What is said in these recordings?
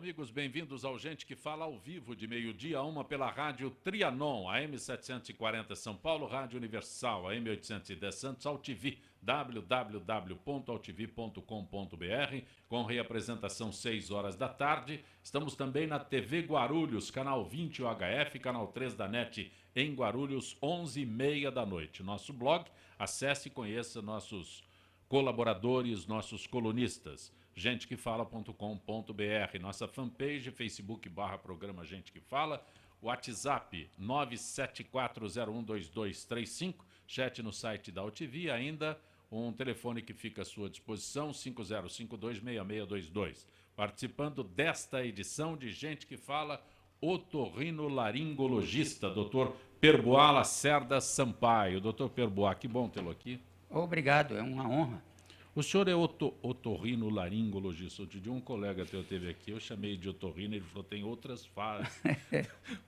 amigos, bem-vindos ao Gente que Fala ao vivo de meio-dia a 1 pela rádio Trianon, AM 740 São Paulo, Rádio Universal, AM 810 Santos, AltV, www.altv.com.br, com reapresentação 6 horas da tarde. Estamos também na TV Guarulhos, canal 20 UHF, canal 3 da NET em Guarulhos, 11h30 da noite. Nosso blog, acesse e conheça nossos colaboradores, nossos colunistas. gentequefala.com.br, nossa fanpage, Facebook/programa Gente que Fala, WhatsApp 974012235, chat no site da AltV, ainda um telefone que fica à sua disposição, 50526622. Participando desta edição de Gente que Fala, otorrinolaringologista, Dr. Perboá Lacerda Sampaio. Dr. Perboá, que bom tê-lo aqui. Obrigado, é uma honra. O senhor é otorrinolaringologista. Outro dia um colega teu teve aqui, eu chamei de otorrino, ele falou, tem outras fases.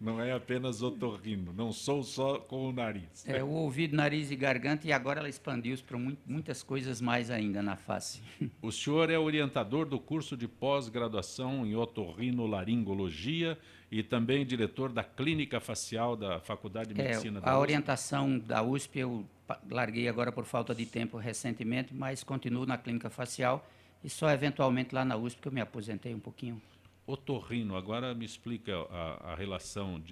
Não é apenas otorrino, não sou só com o nariz. É o ouvido, nariz e garganta, e agora ela expandiu-se para muitas coisas mais ainda na face. O senhor é orientador do curso de pós-graduação em otorrinolaringologia e também diretor da clínica facial da Faculdade de Medicina da USP. A orientação da USP eu larguei agora por falta de tempo recentemente, mas continuo na clínica facial e só eventualmente lá na USP que eu me aposentei um pouquinho. Otorrino, agora me explica a relação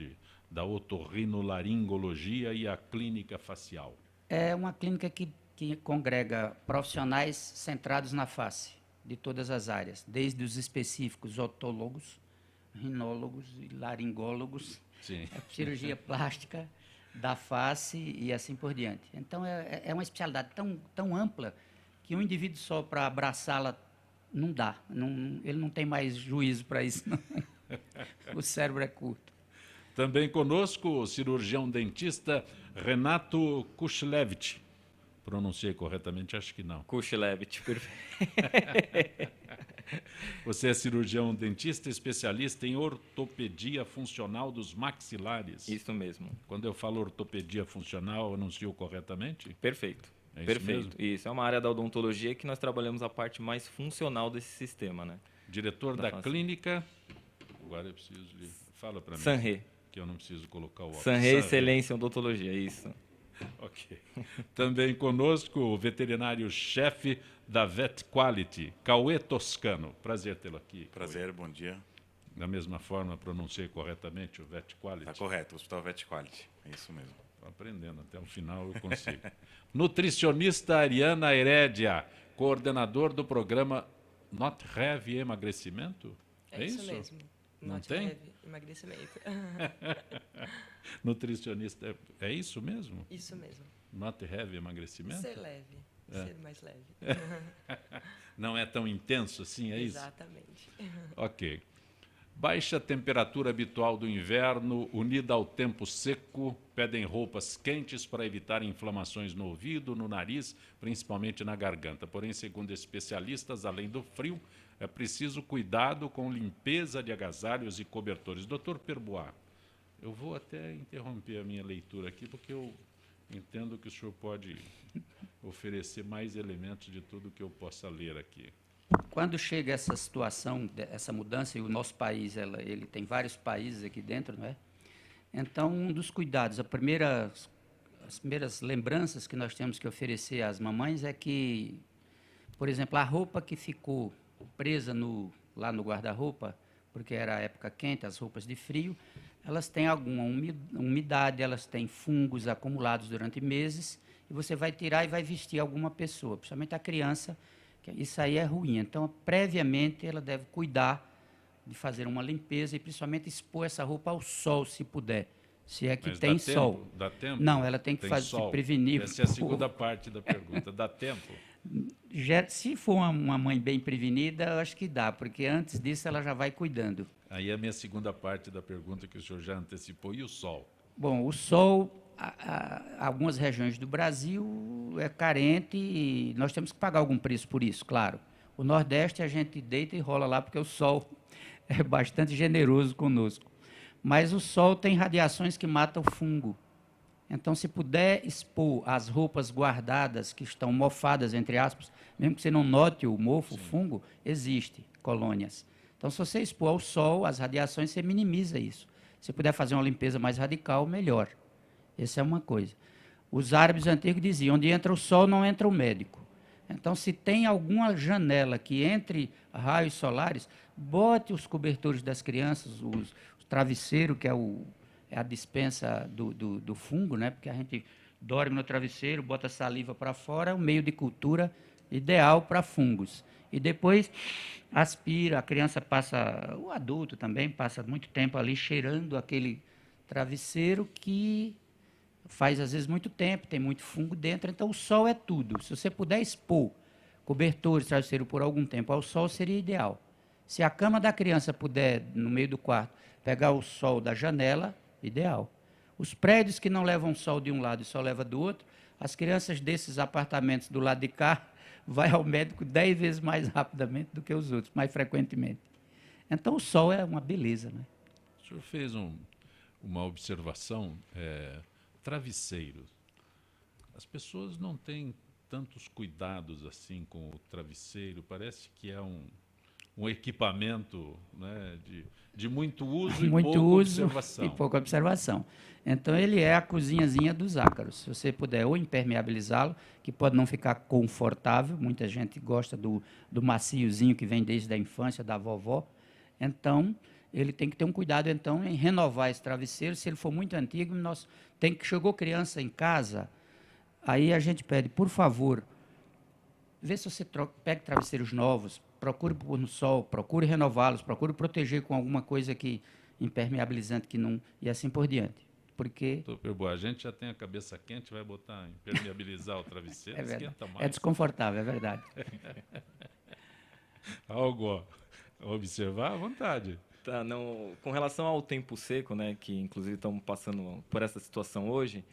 da otorrinolaringologia e a clínica facial. É uma clínica que congrega profissionais centrados na face, de todas as áreas, desde os específicos otólogos, rinólogos e laringólogos, cirurgia plástica da face e assim por diante. Então, é uma especialidade tão ampla que um indivíduo só para abraçá-la não dá. Ele não tem mais juízo para isso, não. O cérebro é curto. Também conosco o cirurgião dentista Renato Kushlevich. Pronunciei corretamente? Acho que não. Kushlevich, perfeito. Você é cirurgião dentista, especialista em ortopedia funcional dos maxilares. Isso mesmo. Quando eu falo ortopedia funcional, anuncio corretamente? Perfeito. É perfeito. Mesmo? Isso, é uma área da odontologia que nós trabalhamos a parte mais funcional desse sistema, né? Diretor da clínica... Agora eu preciso de... Fala para mim. Sanrê. Que eu não preciso colocar o óculos. Sanrê Excelência em Odontologia, isso. Ok. Também conosco o veterinário-chefe da Vet Quality, Cauê Toscano. Prazer tê-lo aqui. Prazer, Cauê. Bom dia. Da mesma forma, pronunciei corretamente o Vet Quality? Está correto, o Hospital Vet Quality. É isso mesmo. Estou aprendendo, até o final eu consigo. Nutricionista Ariana Herédia, coordenador do programa Not Heavy Emagrecimento? É isso mesmo. Não Not tem? Heavy Emagrecimento. Nutricionista, é isso mesmo? Isso mesmo. Not Heavy Emagrecimento? Ser leve, ser mais leve. Não é tão intenso assim, é isso? Exatamente. Ok. Baixa temperatura habitual do inverno, unida ao tempo seco, pedem roupas quentes para evitar inflamações no ouvido, no nariz, principalmente na garganta. Porém, segundo especialistas, além do frio, é preciso cuidado com limpeza de agasalhos e cobertores. Dr. Perboá, eu vou até interromper a minha leitura aqui, porque eu entendo que o senhor pode oferecer mais elementos de tudo que eu possa ler aqui. Quando chega essa situação, essa mudança, e o nosso país, ele tem vários países aqui dentro, não é? Então, um dos cuidados, as primeiras lembranças que nós temos que oferecer às mamães é que, por exemplo, a roupa que ficou presa lá no guarda-roupa, porque era a época quente, as roupas de frio, elas têm alguma umidade, elas têm fungos acumulados durante meses, e você vai tirar e vai vestir alguma pessoa, principalmente a criança. Isso aí é ruim. Então, previamente, ela deve cuidar de fazer uma limpeza e, principalmente, expor essa roupa ao sol, se puder. Se é que Mas tem dá sol. Tempo? Dá tempo? Não, ela tem que se prevenir. Essa é a segunda parte da pergunta. Dá tempo? Se for uma mãe bem prevenida, eu acho que dá, porque antes disso ela já vai cuidando. Aí a minha segunda parte da pergunta que o senhor já antecipou. E o sol? Bom, o sol... algumas regiões do Brasil é carente e nós temos que pagar algum preço por isso, claro. O Nordeste a gente deita e rola lá porque o sol é bastante generoso conosco. Mas o sol tem radiações que matam o fungo. Então, se puder expor as roupas guardadas, que estão mofadas, entre aspas, mesmo que você não note o mofo, o fungo, existe colônias. Então, se você expor ao sol, as radiações, você minimiza isso. Se puder fazer uma limpeza mais radical, melhor. Essa é uma coisa. Os árabes antigos diziam, onde entra o sol, não entra o médico. Então, se tem alguma janela que entre raios solares, bote os cobertores das crianças, o travesseiro, que é a dispensa do fungo, né? Porque a gente dorme no travesseiro, bota saliva para fora, é um meio de cultura ideal para fungos. E depois aspira, a criança passa, o adulto também passa muito tempo ali cheirando aquele travesseiro que faz às vezes muito tempo, tem muito fungo dentro, então o sol é tudo. Se você puder expor cobertores, travesseiro por algum tempo ao sol, seria ideal. Se a cama da criança puder, no meio do quarto, pegar o sol da janela, ideal. Os prédios que não levam sol de um lado e só leva do outro, as crianças desses apartamentos do lado de cá vai ao médico 10 vezes mais rapidamente do que os outros, mais frequentemente. Então o sol é uma beleza, né? O senhor fez uma observação, travesseiros. As pessoas não têm tantos cuidados assim com o travesseiro, parece que é um equipamento, né, de muito uso e Muito pouca uso observação. e pouca observação. Então, ele é a cozinhazinha dos ácaros. Se você puder ou impermeabilizá-lo, que pode não ficar confortável, muita gente gosta do maciozinho que vem desde a infância, da vovó. Então, ele tem que ter um cuidado, então, em renovar esse travesseiro. Se ele for muito antigo, chegou criança em casa, aí a gente pede, por favor, vê se você pega travesseiros novos, procure pôr no sol, procure renová-los, procure proteger com alguma coisa impermeabilizante que não, e assim por diante. Porque Doutor Boa, a gente já tem a cabeça quente, vai botar, impermeabilizar o travesseiro, é verdade, esquenta mais. é desconfortável, é verdade. Algo a observar à vontade. Tá, não, com relação ao tempo seco, né, que inclusive estamos passando por essa situação hoje,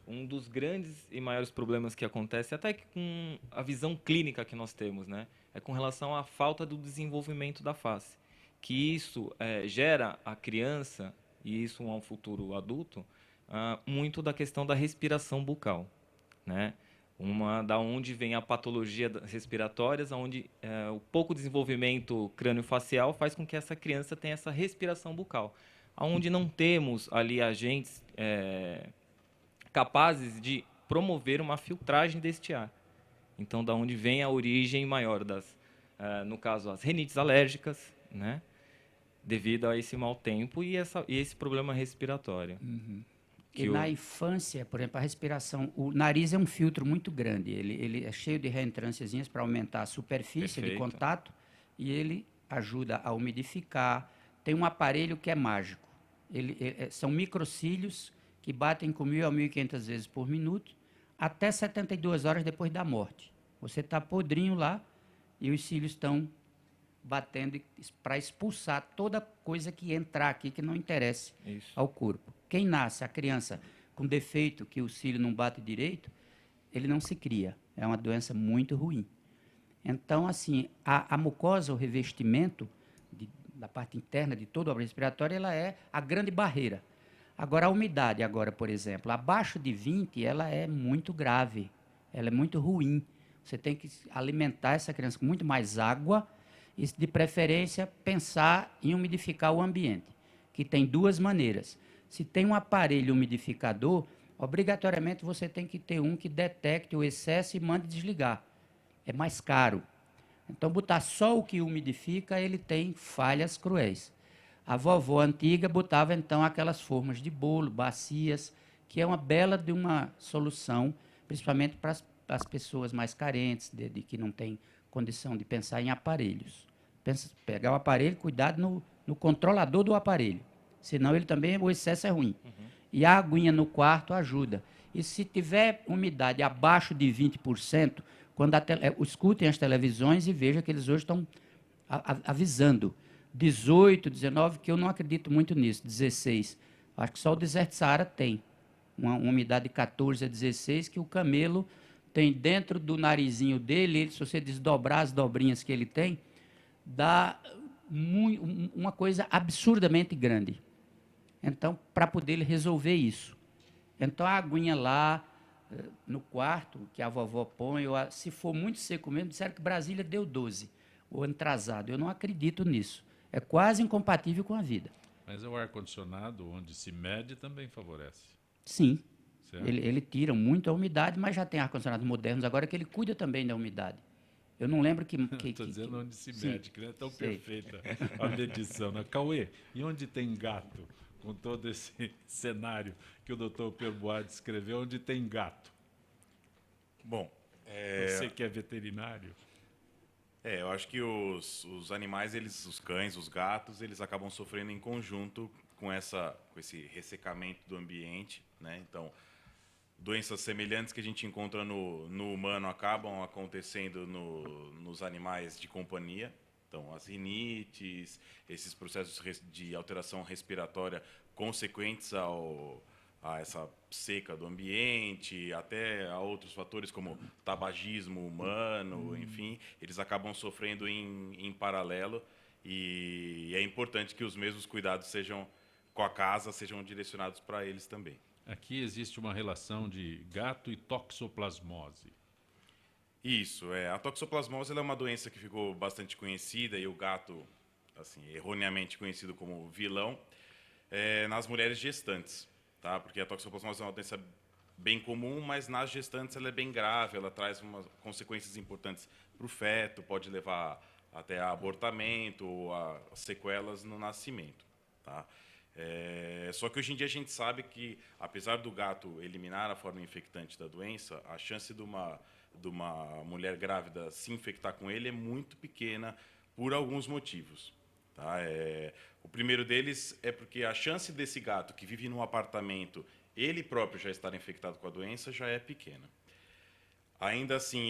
um dos grandes e maiores problemas que acontece, até que com a visão clínica que nós temos, né, é com relação à falta do desenvolvimento da face. Que isso gera à criança, e isso ao futuro adulto, muito da questão da respiração bucal, né? Da onde vem a patologia respiratórias, onde o pouco desenvolvimento crânio-facial faz com que essa criança tenha essa respiração bucal. Onde não temos ali agentes capazes de promover uma filtragem deste ar. Então, da onde vem a origem maior no caso, as rinites alérgicas, né? Devido a esse mau tempo e esse problema respiratório. E na infância, por exemplo, a respiração, o nariz é um filtro muito grande, ele é cheio de reentrânciazinhas para aumentar a superfície de contato e ele ajuda a umidificar. Tem um aparelho que é mágico, são microcílios que batem com 1.000 a 1.500 vezes por minuto, até 72 horas depois da morte. Você está podrinho lá e os cílios estão batendo para expulsar toda coisa que entrar aqui que não interesse ao corpo. Quem nasce, a criança com defeito, que o cílio não bate direito, ele não se cria. É uma doença muito ruim. Então, assim, a mucosa, o revestimento da parte interna de todo o aparelho respiratório, ela é a grande barreira. Agora, a umidade, por exemplo, abaixo de 20, ela é muito grave, ela é muito ruim. Você tem que alimentar essa criança com muito mais água e, de preferência, pensar em umidificar o ambiente, que tem duas maneiras. Se tem um aparelho umidificador, obrigatoriamente você tem que ter um que detecte o excesso e mande desligar. É mais caro. Então, botar só o que umidifica, ele tem falhas cruéis. A vovó antiga botava, então, aquelas formas de bolo, bacias, que é uma bela de uma solução, principalmente para as pessoas mais carentes, de que não têm condição de pensar em aparelhos. Pegar o aparelho, cuidado no controlador do aparelho, senão ele também, o excesso é ruim. E a aguinha no quarto ajuda. E se tiver umidade abaixo de 20%, quando escutem as televisões e vejam que eles hoje estão avisando. 18, 19, que eu não acredito muito nisso, 16. Acho que só o deserto de Saara tem uma umidade de 14 a 16, que o camelo tem dentro do narizinho dele, se você desdobrar as dobrinhas que ele tem, dá uma coisa absurdamente grande. Então, para poder ele resolver isso. Então, a aguinha lá no quarto, que a vovó põe, se for muito seco mesmo, disseram que Brasília deu 12, o ano atrasado. Eu não acredito nisso. é quase incompatível com a vida. Mas o ar-condicionado, onde se mede, também favorece. Sim, Certo? ele tira muito a umidade, mas já tem ar-condicionados modernos agora que ele cuida também da umidade. Eu não lembro que... Estou dizendo onde se sim, mede, que não é tão sei. perfeita a medição. Né? Cauê, e onde tem gato? Com todo esse cenário que o doutor Perbois descreveu, onde tem gato? Bom, Você que é veterinário. eu acho que os animais, os cães, os gatos, eles acabam sofrendo em conjunto com esse ressecamento do ambiente, né? Então, doenças semelhantes que a gente encontra no humano acabam acontecendo nos animais de companhia. Então, as rinites, esses processos de alteração respiratória consequentes a essa seca do ambiente, até a outros fatores como tabagismo humano, enfim, eles acabam sofrendo em paralelo, e é importante que os mesmos cuidados com a casa sejam direcionados para eles também. Aqui existe uma relação de gato e toxoplasmose. Isso, a toxoplasmose ela é uma doença que ficou bastante conhecida, e o gato, assim, erroneamente conhecido como vilão, nas mulheres gestantes, tá? Porque a toxoplasmose é uma doença bem comum, mas nas gestantes ela é bem grave, ela traz consequências importantes para o feto, pode levar até a abortamento ou a sequelas no nascimento, tá? Só que hoje em dia a gente sabe que, apesar do gato eliminar a forma infectante da doença, a chance de uma mulher grávida se infectar com ele é muito pequena por alguns motivos. Tá? O primeiro deles é porque a chance desse gato que vive num apartamento, ele próprio já estar infectado com a doença, já é pequena. Ainda assim,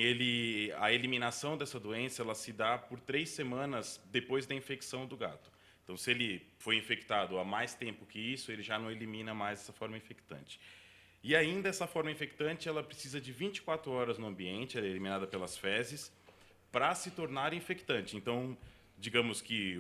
a eliminação dessa doença ela se dá por 3 semanas depois da infecção do gato. Então, se ele foi infectado há mais tempo que isso, ele já não elimina mais essa forma infectante. E ainda essa forma infectante, ela precisa de 24 horas no ambiente, ela é eliminada pelas fezes, para se tornar infectante. Então, digamos que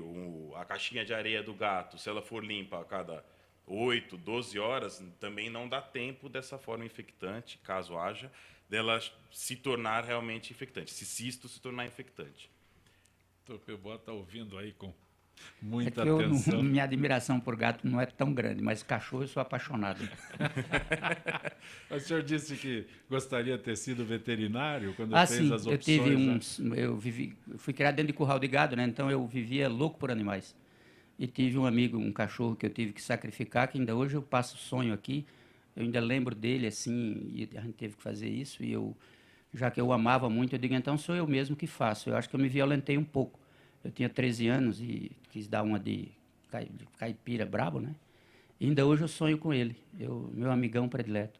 a caixinha de areia do gato, se ela for limpa a cada 8, 12 horas, também não dá tempo dessa forma infectante, caso haja, dela se tornar realmente infectante, esse cisto se tornar infectante. O doutor Perbois está ouvindo aí com É muita que eu atenção. minha admiração por gato não é tão grande, mas cachorro eu sou apaixonado. O senhor disse que gostaria de ter sido veterinário quando fez Sim, as eu opções. tive né? eu fui criado dentro de curral de gado, né? Então eu vivia louco por animais. E tive um amigo, um cachorro que eu tive que sacrificar, que ainda hoje eu passo sonho aqui. Eu ainda lembro dele assim, e a gente teve que fazer isso, e já que eu o amava muito, eu digo, então sou eu mesmo que faço. Eu acho que eu me violentei um pouco. Eu tinha 13 anos e quis dar uma de caipira brabo, né? E ainda hoje eu sonho com ele, meu amigão predileto.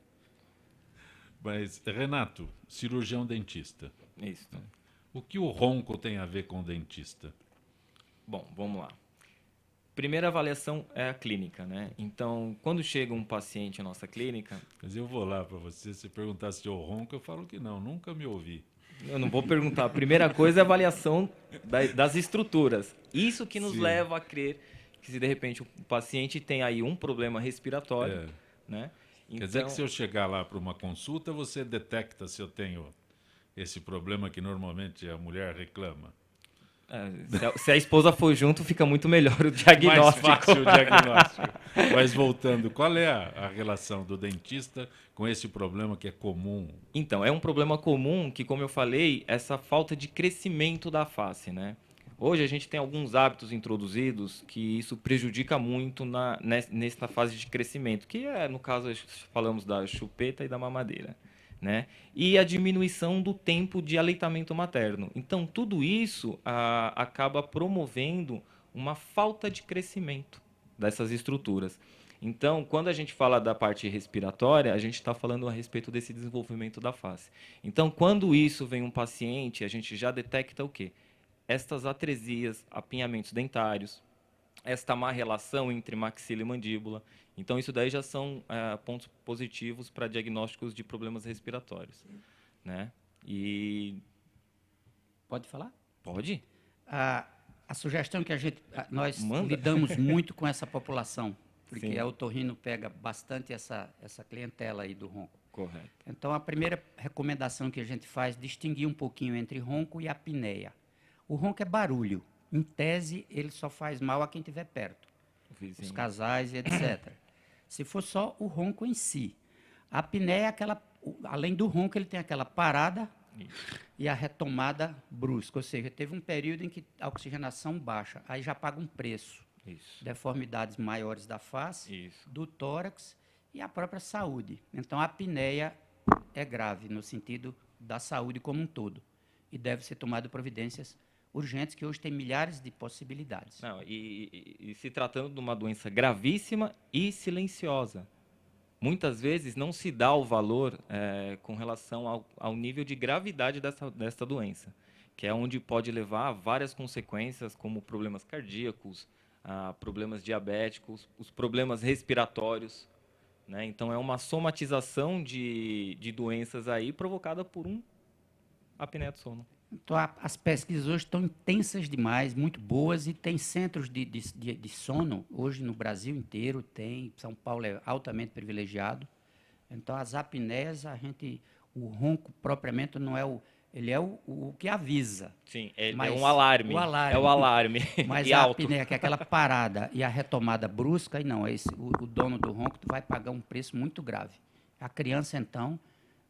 Mas, Renato, cirurgião dentista. Isso. O que o ronco tem a ver com o dentista? Bom, vamos lá. Primeira avaliação é a clínica, né? Então, quando chega um paciente à nossa clínica... Mas eu vou lá para você, se perguntar se eu ronco, eu falo que não, nunca me ouvi. Eu não vou perguntar. A primeira coisa é a avaliação das estruturas. Isso que nos Sim. leva a crer que, se de repente o paciente tem aí um problema respiratório, né? Quer dizer que se eu chegar lá para uma consulta, você detecta se eu tenho esse problema que normalmente a mulher reclama. Se a esposa for junto, fica muito melhor o diagnóstico. Mais fácil o diagnóstico. Mas voltando, qual é a relação do dentista com esse problema que é comum? Então, é um problema comum que, como eu falei, essa falta de crescimento da face, né? Hoje a gente tem alguns hábitos introduzidos que isso prejudica muito nessa fase de crescimento, que é, no caso, falamos da chupeta e da mamadeira, né? E a diminuição do tempo de aleitamento materno. Então, tudo isso acaba promovendo uma falta de crescimento dessas estruturas. Então, quando a gente fala da parte respiratória, a gente está falando a respeito desse desenvolvimento da face. Então, quando isso vem um paciente, a gente já detecta o quê? Estas atresias, apinhamentos dentários, esta má relação entre maxila e mandíbula. Então, isso daí já são pontos positivos para diagnósticos de problemas respiratórios, né? E... Pode falar? Pode? A sugestão que nós Manda. lidamos muito com essa população, porque Sim. a otorrino pega bastante essa clientela aí do ronco. Correto. Então, a primeira recomendação que a gente faz é distinguir um pouquinho entre ronco e apneia. O ronco é barulho, em tese, ele só faz mal a quem estiver perto, O vizinho. os casais e etc. Se for só o ronco em si. A apneia é aquela, além do ronco, ele tem aquela parada e a retomada brusca, ou seja, teve um período em que a oxigenação baixa, aí já paga um preço. Isso. Deformidades maiores da face, Isso. do tórax e a própria saúde. Então, a apneia é grave no sentido da saúde como um todo e deve ser tomado providências urgentes, que hoje tem milhares de possibilidades. Não, e se tratando de uma doença gravíssima e silenciosa. Muitas vezes não se dá o valor com relação ao nível de gravidade dessa doença, que é onde pode levar a várias consequências, como problemas cardíacos, problemas diabéticos, os problemas respiratórios, né? Então, é uma somatização de doenças aí provocada por apneia do sono. Então, as pesquisas hoje estão intensas demais, muito boas, e tem centros de sono, hoje no Brasil inteiro tem, São Paulo é altamente privilegiado. Então, as apneias, o ronco propriamente não é ele é o que avisa. Sim, é Mas um alarme. o alarme. É o alarme. Mas e a alto. apneia, que é aquela parada e a retomada brusca, e não, o dono do ronco vai pagar um preço muito grave. A criança, então,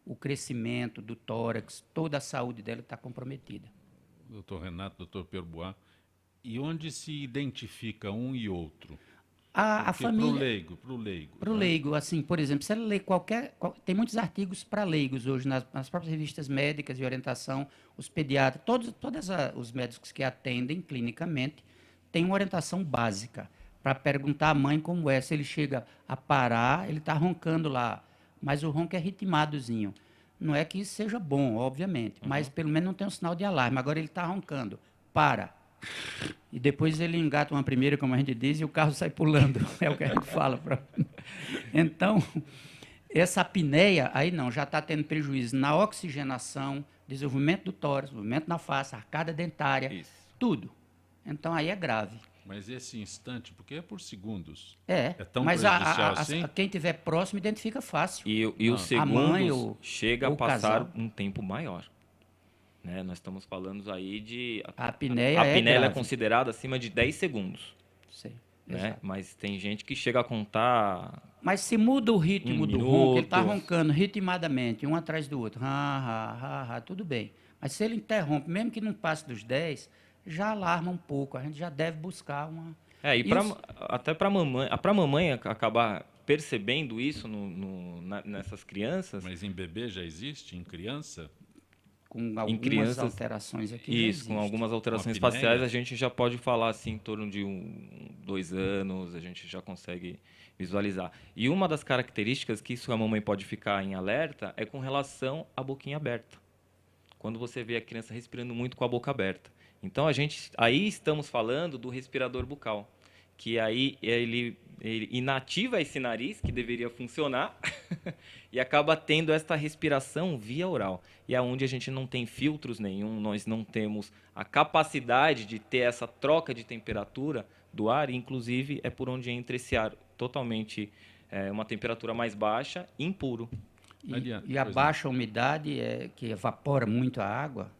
o crescimento do tórax, toda a saúde dela está comprometida. Doutor Renato, doutor Perbois, e onde se identifica um e outro? A família... Para o leigo. Para o leigo, assim, por exemplo, se ela lê tem muitos artigos para leigos hoje, nas próprias revistas médicas de orientação, os pediatras, todos os médicos que atendem clinicamente têm uma orientação básica para perguntar à mãe como é. Se ele chega a parar, ele está roncando lá, mas o ronco é ritmadozinho. Não é que isso seja bom, obviamente, mas pelo menos não tem um sinal de alarme. Agora ele está roncando, para. E depois ele engata uma primeira, como a gente diz, e o carro sai pulando. É o que a gente fala. Então, essa apneia, aí não, já está tendo prejuízo na oxigenação, desenvolvimento do tórax, desenvolvimento na face, arcada dentária, Isso. tudo. Então, aí é grave. Mas esse instante, porque é por segundos. É tão mas prejudicial assim? quem estiver próximo identifica fácil. E os segundos mãe, chega a ou o passar casal. um tempo maior. Né? Nós estamos falando aí de... A apneia a é apneia ela é grave. considerada acima de 10 segundos. Sei, Né? exato. Mas tem gente que chega a contar... Mas se muda o ritmo Um do ronco, ele está minuto. roncando ritmadamente, um atrás do outro, tudo bem. Mas se ele interrompe, mesmo que não passe dos 10, já alarma um pouco, a gente já deve buscar uma... até para a mamãe acabar percebendo isso nessas crianças... Mas em bebê já existe? Em criança? Com algumas crianças, alterações aqui. Isso, com algumas alterações Uma apneia. faciais, a gente já pode falar assim, em torno de 2 anos, a gente já consegue visualizar. E uma das características que isso a mamãe pode ficar em alerta é com relação à boquinha aberta. Quando você vê a criança respirando muito com a boca aberta. Então, aí estamos falando do respirador bucal, que aí ele inativa esse nariz, que deveria funcionar, e acaba tendo esta respiração via oral. E é onde a gente não tem filtros nenhum, nós não temos a capacidade de ter essa troca de temperatura do ar, e inclusive é por onde entra esse ar totalmente, uma temperatura mais baixa, impuro. E a baixa umidade, que evapora muito a água,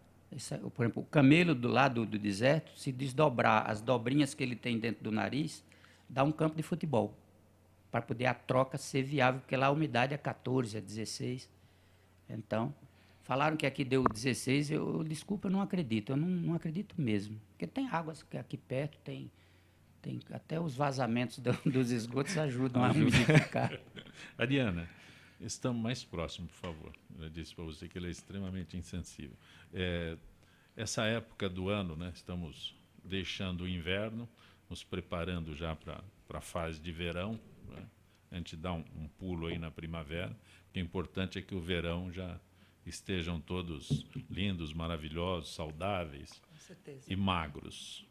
por exemplo, o camelo do lado do deserto, se desdobrar as dobrinhas que ele tem dentro do nariz, dá um campo de futebol, para poder a troca ser viável, porque lá a umidade é 14, é 16. Então, falaram que aqui deu 16, desculpa, eu não acredito, eu não acredito mesmo. Porque tem águas que aqui perto, tem até os vazamentos dos esgotos ajudam a umidificar. Ariana, estamos mais próximos, por favor. Eu disse para você que ele é extremamente insensível. Essa época do ano, né, estamos deixando o inverno, nos preparando já para a fase de verão. Né? A gente dá um pulo aí na primavera. O que é importante é que o verão já estejam todos lindos, maravilhosos, saudáveis Com certeza. e magros.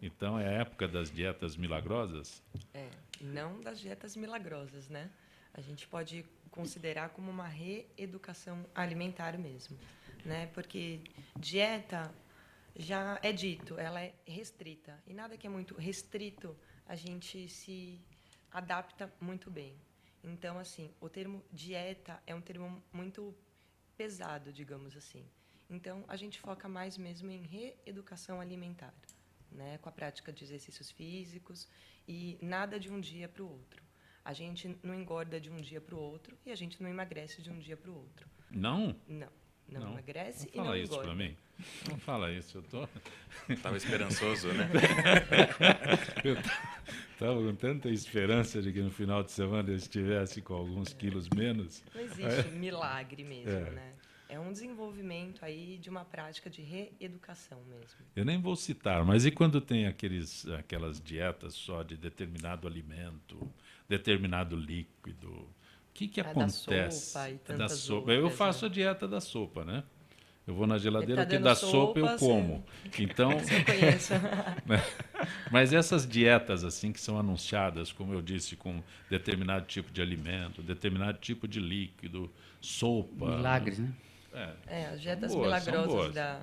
Então, é a época das dietas milagrosas? Não das dietas milagrosas, né? A gente pode considerar como uma reeducação alimentar mesmo, né? Porque dieta, já é dito, ela é restrita. E nada que é muito restrito, a gente se adapta muito bem. Então, assim, o termo dieta é um termo muito pesado, digamos assim. Então, a gente foca mais mesmo em reeducação alimentar, né, com a prática de exercícios físicos, e nada de um dia para o outro. A gente não engorda de um dia para o outro e a gente não emagrece de um dia para o outro. Não? Não emagrece Não e não fala isso engorda. para mim. Não fala isso, eu tô... Estava esperançoso, né? Eu estava com tanta esperança de que no final de semana eu estivesse com alguns quilos menos. Não existe milagre mesmo, É. né? É um desenvolvimento aí de uma prática de reeducação mesmo. Eu nem vou citar, mas e quando tem aquelas dietas só de determinado alimento, determinado líquido? O que Da acontece? sopa e Da tantas sopa. Eu outras, faço né? a dieta da sopa, né? Eu vou na geladeira, Ele tá o que dando dá sopa eu sopa, como. Então, Eu conheço. mas essas dietas assim que são anunciadas, como eu disse, com determinado tipo de alimento, determinado tipo de líquido, sopa. Milagres, né? As dietas São boas, são milagrosas boas. da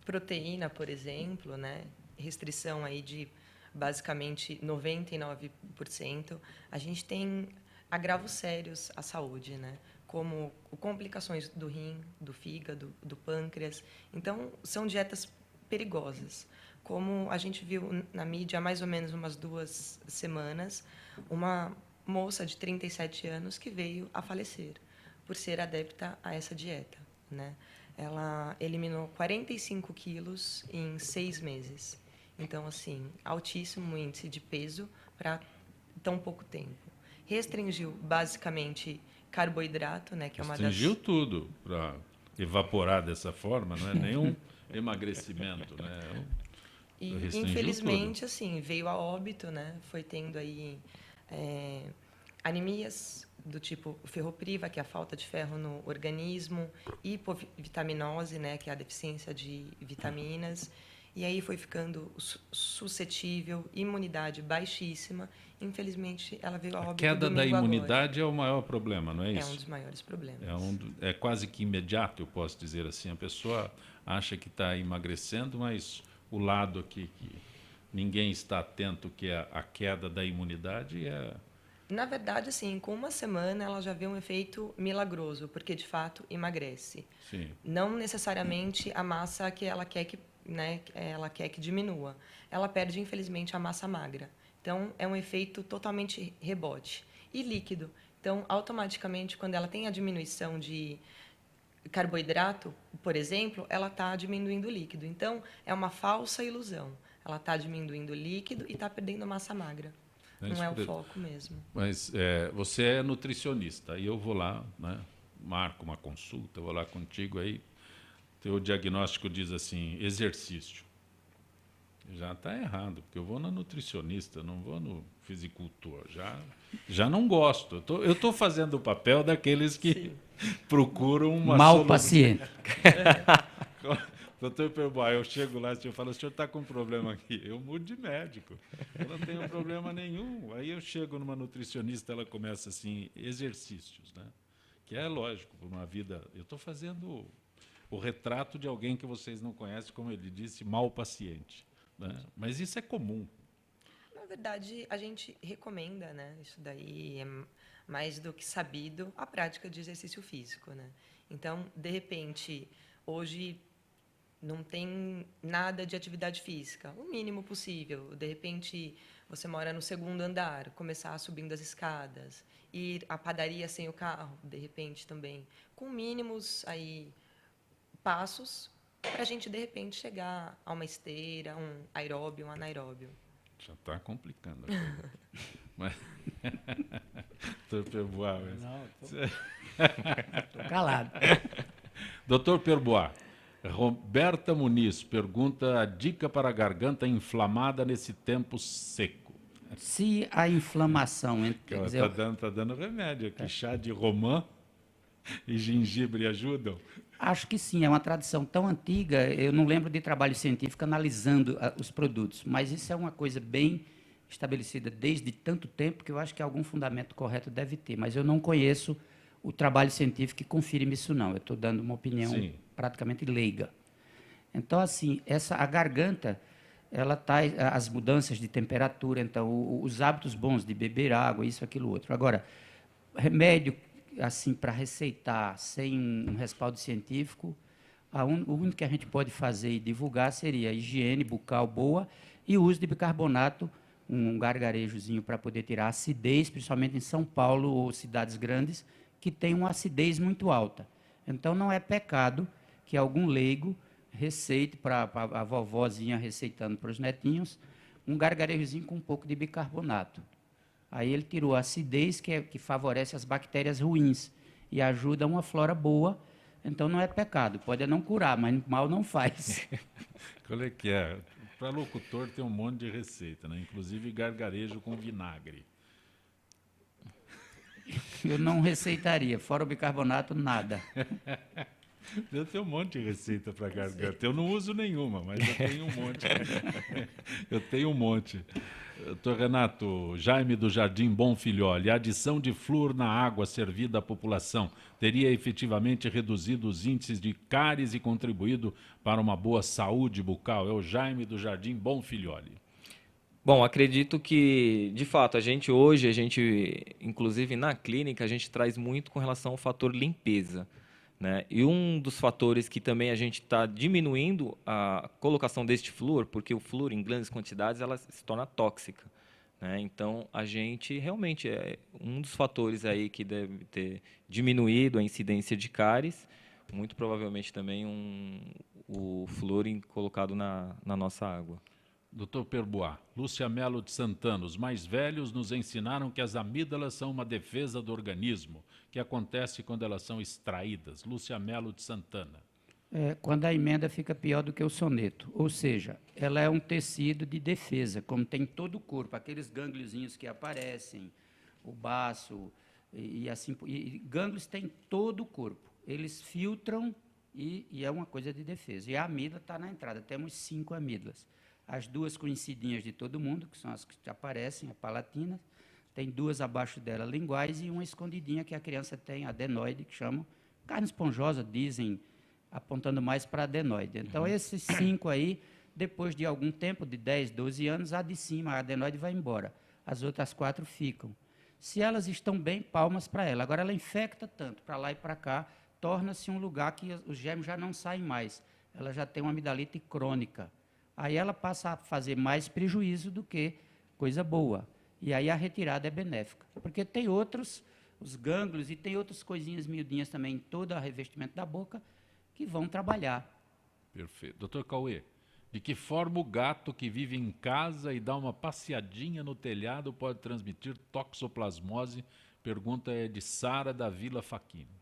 proteína, por exemplo, né? Restrição aí de basicamente 99%. A gente tem agravos sérios à saúde, né? Como complicações do rim, do fígado, do pâncreas. Então, são dietas perigosas. Como a gente viu na mídia há mais ou menos umas 2 semanas, uma moça de 37 anos que veio a falecer por ser adepta a essa dieta, né? Ela eliminou 45 quilos em 6 meses. Então, assim, altíssimo índice de peso para tão pouco tempo. Restringiu, basicamente, carboidrato, né, que é uma Restringiu das... tudo para evaporar dessa forma, não é nenhum emagrecimento, né? E, Restringiu infelizmente, assim, veio a óbito, né? Foi tendo aí anemias do tipo ferropriva, que é a falta de ferro no organismo, hipovitaminose, né, que é a deficiência de vitaminas, e aí foi ficando suscetível, imunidade baixíssima. Infelizmente, ela veio a A óbito queda da domingo agora. imunidade é o maior problema, não é É um isso? dos maiores problemas. É quase que imediato, eu posso dizer assim. A pessoa acha que está emagrecendo, mas o lado aqui que ninguém está atento, que é a queda da imunidade, Na verdade, assim, com 1 semana ela já vê um efeito milagroso, porque de fato emagrece. sim, Não necessariamente a massa que ela quer que, né, ela quer que diminua. Ela perde, infelizmente, a massa magra. Então, é um efeito totalmente rebote. E líquido. Então, automaticamente, quando ela tem a diminuição de carboidrato, por exemplo, ela está diminuindo o líquido. Então, é uma falsa ilusão. Ela está diminuindo o líquido e está perdendo massa magra. Não é o foco mesmo. Mas você é nutricionista, aí eu vou lá, né, marco uma consulta, vou lá contigo, aí teu diagnóstico diz assim, exercício. Já está errado, porque eu vou na nutricionista, não vou no fisicultor. Já não gosto. Eu estou fazendo o papel daqueles que procuram uma Mal solução. paciente. Doutor Perboa, eu chego lá e eu falo, o senhor está com um problema aqui. Eu mudo de médico. Eu não tenho problema nenhum. Aí eu chego numa nutricionista, ela começa assim, exercícios, né? Que é lógico, para uma vida... Eu estou fazendo o retrato de alguém que vocês não conhecem, como ele disse, mal paciente. Né? Mas isso é comum. Na verdade, a gente recomenda, né? Isso daí é mais do que sabido, a prática de exercício físico, né? Então, de repente, hoje não tem nada de atividade física, o mínimo possível. De repente, você mora no 2º andar, começar subindo as escadas, ir à padaria sem o carro, de repente também, com mínimos aí passos para a gente, de repente, chegar a uma esteira, um aeróbio, um anaeróbio. Já está complicando a coisa. Mas... Doutor Perboa. Estou calado. Doutor Perboa, Roberta Muniz pergunta a dica para a garganta inflamada nesse tempo seco. Se a inflamação... Quer dizer, Está dando remédio aqui. Chá de romã e gengibre ajudam? acho que sim, é uma tradição tão antiga, eu não lembro de trabalho científico analisando os produtos, mas isso é uma coisa bem estabelecida desde tanto tempo que eu acho que algum fundamento correto deve ter, mas eu não conheço o trabalho científico que confirme isso não, eu estou dando uma opinião praticamente leiga. Então, assim, a garganta, ela tá, as mudanças de temperatura, então, os hábitos bons de beber água, isso, aquilo, outro. Agora, remédio, assim, para receitar sem um respaldo científico, O único que a gente pode fazer e divulgar seria a higiene bucal boa e o uso de bicarbonato, um gargarejozinho para poder tirar a acidez, principalmente em São Paulo ou cidades grandes, que tem uma acidez muito alta. Então, não é pecado que algum leigo receite, para a vovozinha receitando para os netinhos, um gargarejozinho com um pouco de bicarbonato. Aí ele tirou a acidez, que favorece as bactérias ruins e ajuda uma flora boa. Então, não é pecado. Pode não curar, mas mal não faz. Qual é que é? Para locutor tem um monte de receita, né? Inclusive gargarejo com vinagre. Eu não receitaria. Fora o bicarbonato, nada. Eu tenho um monte de receita para garganta. Eu não uso nenhuma, mas eu tenho um monte. Eu tenho um monte. Doutor Renato, Jaime do Jardim Bom Filhole, a adição de flúor na água servida à população teria efetivamente reduzido os índices de cáries e contribuído para uma boa saúde bucal? É o Jaime do Jardim Bom Filhole. Bom, acredito que, de fato, a gente, inclusive na clínica, a gente traz muito com relação ao fator limpeza, né? E um dos fatores que também a gente está diminuindo a colocação deste flúor, porque o flúor em grandes quantidades ela se torna tóxica, né? Então, a gente realmente é um dos fatores aí que deve ter diminuído a incidência de cáries, muito provavelmente também o flúor colocado na nossa água. Doutor Perbois, Lúcia Melo de Santana, os mais velhos nos ensinaram que as amígdalas são uma defesa do organismo, que acontece quando elas são extraídas. Lúcia Melo de Santana. Quando a emenda fica pior do que o soneto, ou seja, ela é um tecido de defesa, como tem todo o corpo, aqueles gângliozinhos que aparecem, o baço, e gânglios tem todo o corpo, eles filtram e é uma coisa de defesa. E a amígdala está na entrada, temos 5 amígdalas. As 2 conhecidinhas de todo mundo, que são as que aparecem, a palatina, tem 2 abaixo dela linguais e uma escondidinha que a criança tem, a adenoide, que chamam, carne esponjosa, dizem, apontando mais para a adenoide. Então, esses 5 aí, depois de algum tempo, de 10, 12 anos, a de cima, a adenoide vai embora. As outras 4 ficam. Se elas estão bem, palmas para ela. Agora, ela infecta tanto, para lá e para cá, torna-se um lugar que os germes já não saem mais. Ela já tem uma amidalite crônica. Aí ela passa a fazer mais prejuízo do que coisa boa. E aí a retirada é benéfica. Porque tem outros, os gânglios, e tem outras coisinhas miudinhas também em todo o revestimento da boca, que vão trabalhar. Perfeito. Doutor Cauê, de que forma o gato que vive em casa e dá uma passeadinha no telhado pode transmitir toxoplasmose? Pergunta é de Sara da Vila Faquini.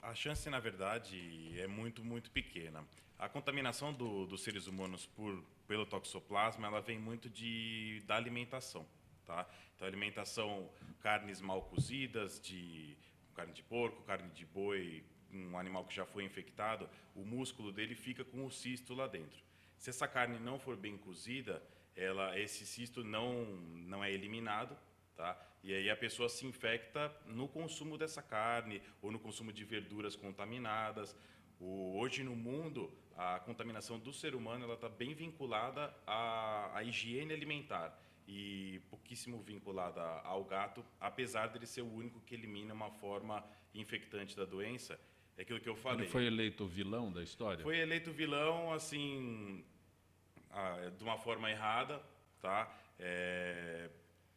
A chance, na verdade, é muito, muito pequena. A contaminação dos seres humanos pelo toxoplasma, ela vem muito da alimentação, tá? Então, alimentação, carnes mal cozidas, carne de porco, carne de boi, um animal que já foi infectado, o músculo dele fica com o cisto lá dentro. Se essa carne não for bem cozida, esse cisto não é eliminado, tá? E aí a pessoa se infecta no consumo dessa carne ou no consumo de verduras contaminadas. Hoje no mundo, a contaminação do ser humano está bem vinculada à higiene alimentar e pouquíssimo vinculada ao gato, apesar dele ser o único que elimina uma forma infectante da doença. É aquilo que eu falei. Ele foi eleito o vilão da história? Foi eleito vilão, assim, de uma forma errada, tá?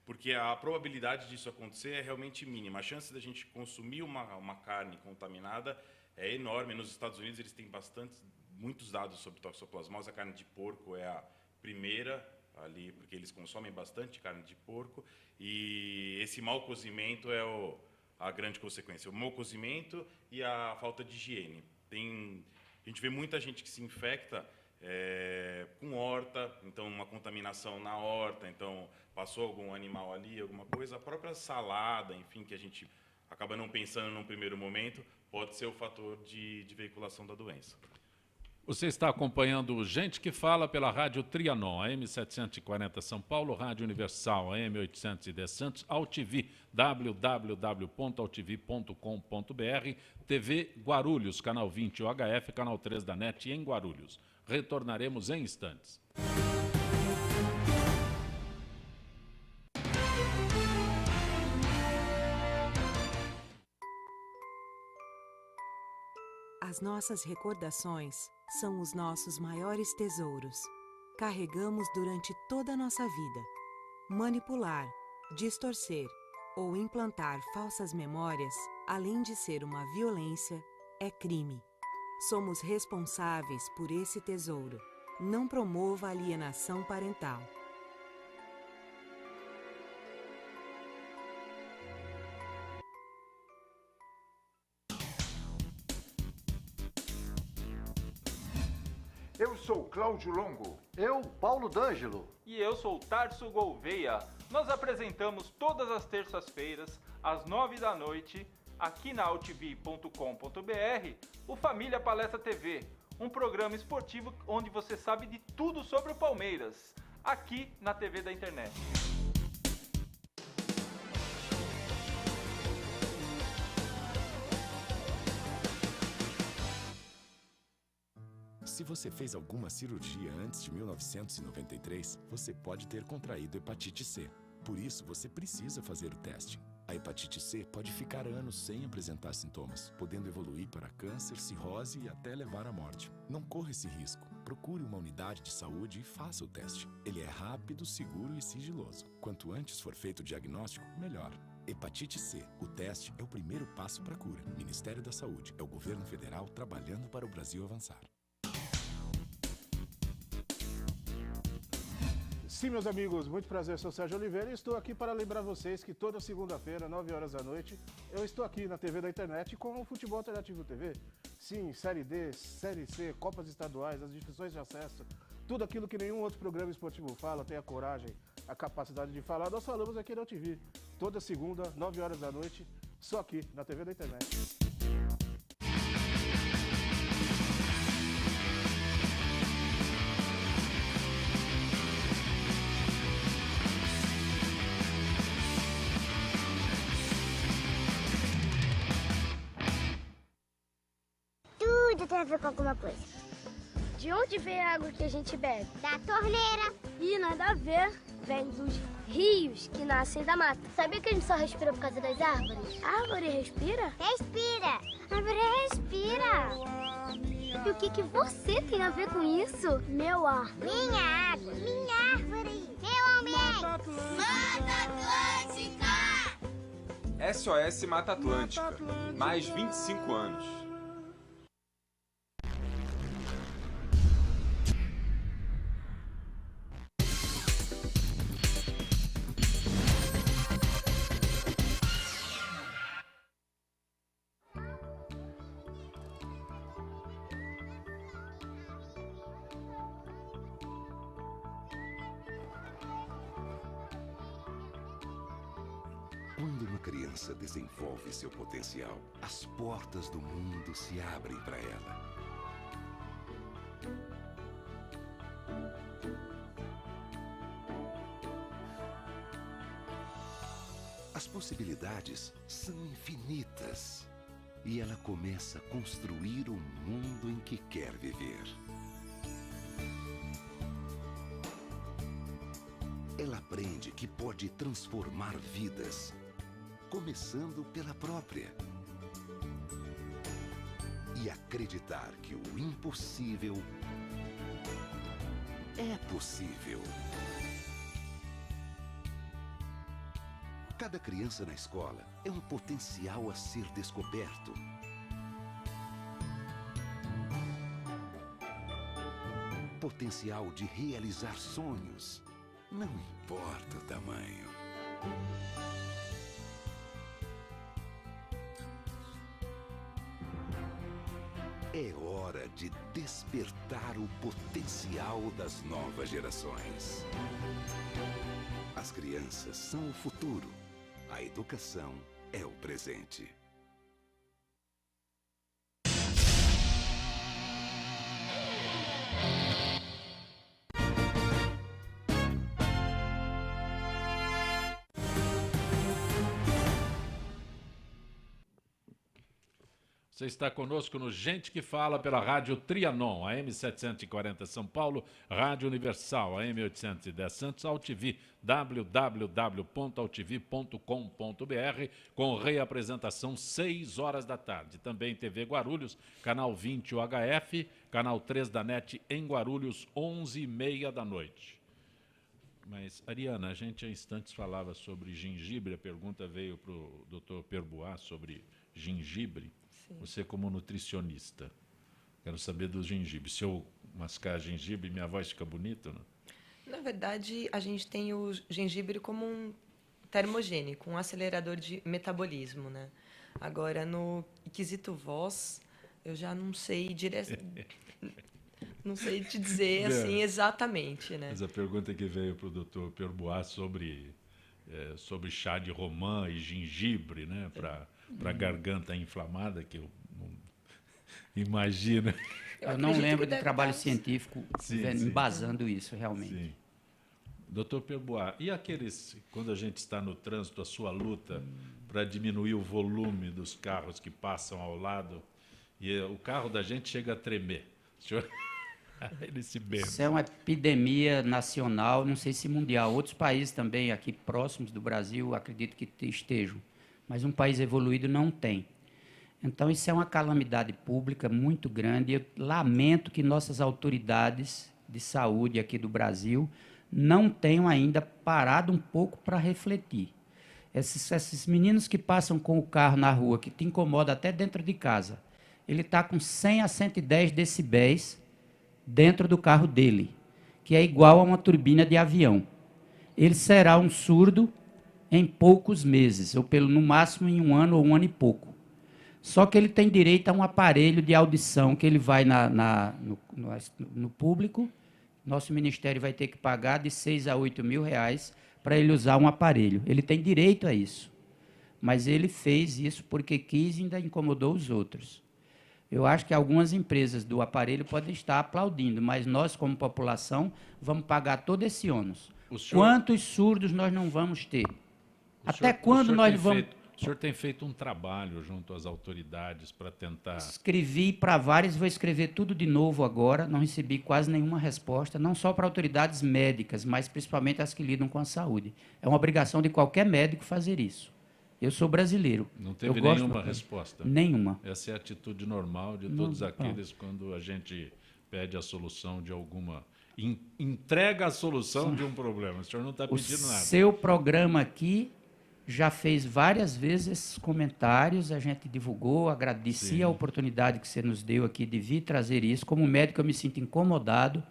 Porque a probabilidade disso acontecer é realmente mínima. A chance da gente consumir uma carne contaminada é enorme. Nos Estados Unidos eles têm muitos dados sobre toxoplasmose. A carne de porco é a primeira ali, porque eles consomem bastante carne de porco. E esse mau cozimento é a grande consequência. O mau cozimento e a falta de higiene. A gente vê muita gente que se infecta com horta, então uma contaminação na horta, então passou algum animal ali, alguma coisa, a própria salada, enfim, que a gente acaba não pensando num primeiro momento, pode ser o fator de veiculação da doença. Você está acompanhando Gente que Fala pela Rádio Trianon, AM 740 São Paulo, Rádio Universal, AM 810 Santos, AltV, www.altv.com.br, TV Guarulhos, canal 20 UHF, canal 3 da NET em Guarulhos. Retornaremos em instantes. A As nossas recordações são os nossos maiores tesouros. Carregamos durante toda a nossa vida. Manipular, distorcer ou implantar falsas memórias, além de ser uma violência, é crime. Somos responsáveis por esse tesouro. Não promova alienação parental. Eu sou Cláudio Longo. Eu, Paulo D'Angelo. E eu sou Tarso Gouveia. Nós apresentamos todas as terças-feiras, às 9 da noite, aqui na altv.com.br, o Família Palestra TV, um programa esportivo onde você sabe de tudo sobre o Palmeiras, aqui na TV da internet. Se você fez alguma cirurgia antes de 1993, você pode ter contraído hepatite C. Por isso, você precisa fazer o teste. A hepatite C pode ficar anos sem apresentar sintomas, podendo evoluir para câncer, cirrose e até levar à morte. Não corra esse risco. Procure uma unidade de saúde e faça o teste. Ele é rápido, seguro e sigiloso. Quanto antes for feito o diagnóstico, melhor. Hepatite C. O teste é o primeiro passo para a cura. Ministério da Saúde. É o governo federal trabalhando para o Brasil avançar. Sim, meus amigos, muito prazer, sou Sérgio Oliveira e estou aqui para lembrar vocês que toda segunda-feira, 9 horas da noite, eu estou aqui na TV da internet com o Futebol Alternativo TV. Sim, Série D, Série C, Copas Estaduais, as divisões de acesso, tudo aquilo que nenhum outro programa esportivo fala, tem a coragem, a capacidade de falar, nós falamos aqui na TV. Toda segunda, 9 horas da noite, só aqui na TV da internet. Tudo tem a ver com alguma coisa. De onde vem a água que a gente bebe? Da torneira. Ih, nada a ver. Vem dos rios que nascem da mata. Sabia que a gente só respira por causa das árvores? A árvore respira? Respira. A árvore respira. E o que você tem a ver com isso? Meu ar. Minha água. Minha árvore. Meu ambiente. Mata Atlântica! SOS Mata Atlântica. Mais 25 anos. Quando uma criança desenvolve seu potencial, as portas do mundo se abrem para ela. As possibilidades são infinitas e ela começa a construir o mundo em que quer viver. Ela aprende que pode transformar vidas, começando pela própria. E acreditar que o impossível é possível. Cada criança na escola é um potencial a ser descoberto. Potencial de realizar sonhos, não importa o tamanho. É hora de despertar o potencial das novas gerações. As crianças são o futuro. A educação é o presente. Você está conosco no Gente que Fala pela Rádio Trianon, AM 740 São Paulo, Rádio Universal, AM 810 Santos, AltV, www.altv.com.br, com reapresentação 6 horas da tarde. Também TV Guarulhos, canal 20 UHF, canal 3 da NET em Guarulhos, 11h30 da noite. Mas, Ariana, a gente há instantes falava sobre gengibre, a pergunta veio para o Dr. Perbois sobre gengibre. Sim. Você como nutricionista, quero saber do gengibre. Se eu mascar gengibre, minha voz fica bonita, não? Na verdade, a gente tem o gengibre como um termogênico, um acelerador de metabolismo, né? Agora, no quesito voz, eu já não sei não sei te dizer assim exatamente, né? Mas a pergunta que veio para o Dr. Perbois sobre chá de romã e gengibre, né? Para garganta inflamada, que eu não imagino. Eu não lembro de trabalho científico embasando isso, realmente. Sim. Doutor Perbois, e aqueles, quando a gente está no trânsito, a sua luta para diminuir o volume dos carros que passam ao lado, e o carro da gente chega a tremer. O senhor... Ele se berra. Isso é uma epidemia nacional, não sei se mundial. Outros países também, aqui próximos do Brasil, acredito que estejam. Mas um país evoluído não tem. Então, isso é uma calamidade pública muito grande. Eu lamento que nossas autoridades de saúde aqui do Brasil não tenham ainda parado um pouco para refletir. Esses meninos que passam com o carro na rua, que te incomoda até dentro de casa, ele está com 100 a 110 decibéis dentro do carro dele, que é igual a uma turbina de avião. Ele será um surdo em poucos meses, ou no máximo em 1 ano ou 1 ano e pouco. Só que ele tem direito a um aparelho de audição que ele vai no público. Nosso ministério vai ter que pagar de 6 a 8 mil reais para ele usar um aparelho. Ele tem direito a isso. Mas ele fez isso porque quis e ainda incomodou os outros. Eu acho que algumas empresas do aparelho podem estar aplaudindo, mas nós, como população, vamos pagar todo esse ônus. Quantos surdos nós não vamos ter? Até quando nós vamos... O senhor tem feito um trabalho junto às autoridades para tentar... Escrevi para vários, vou escrever tudo de novo agora, não recebi quase nenhuma resposta, não só para autoridades médicas, mas principalmente as que lidam com a saúde. É uma obrigação de qualquer médico fazer isso. Eu sou brasileiro. Não teve nenhuma resposta? Nenhuma. Essa é a atitude normal de todos aqueles quando a gente pede a solução de alguma... Entrega a solução de um problema. O senhor não está pedindo nada. O seu programa aqui já fez várias vezes esses comentários, a gente divulgou, agradeci a oportunidade que você nos deu aqui de vir trazer isso. Como médico, eu me sinto incomodado,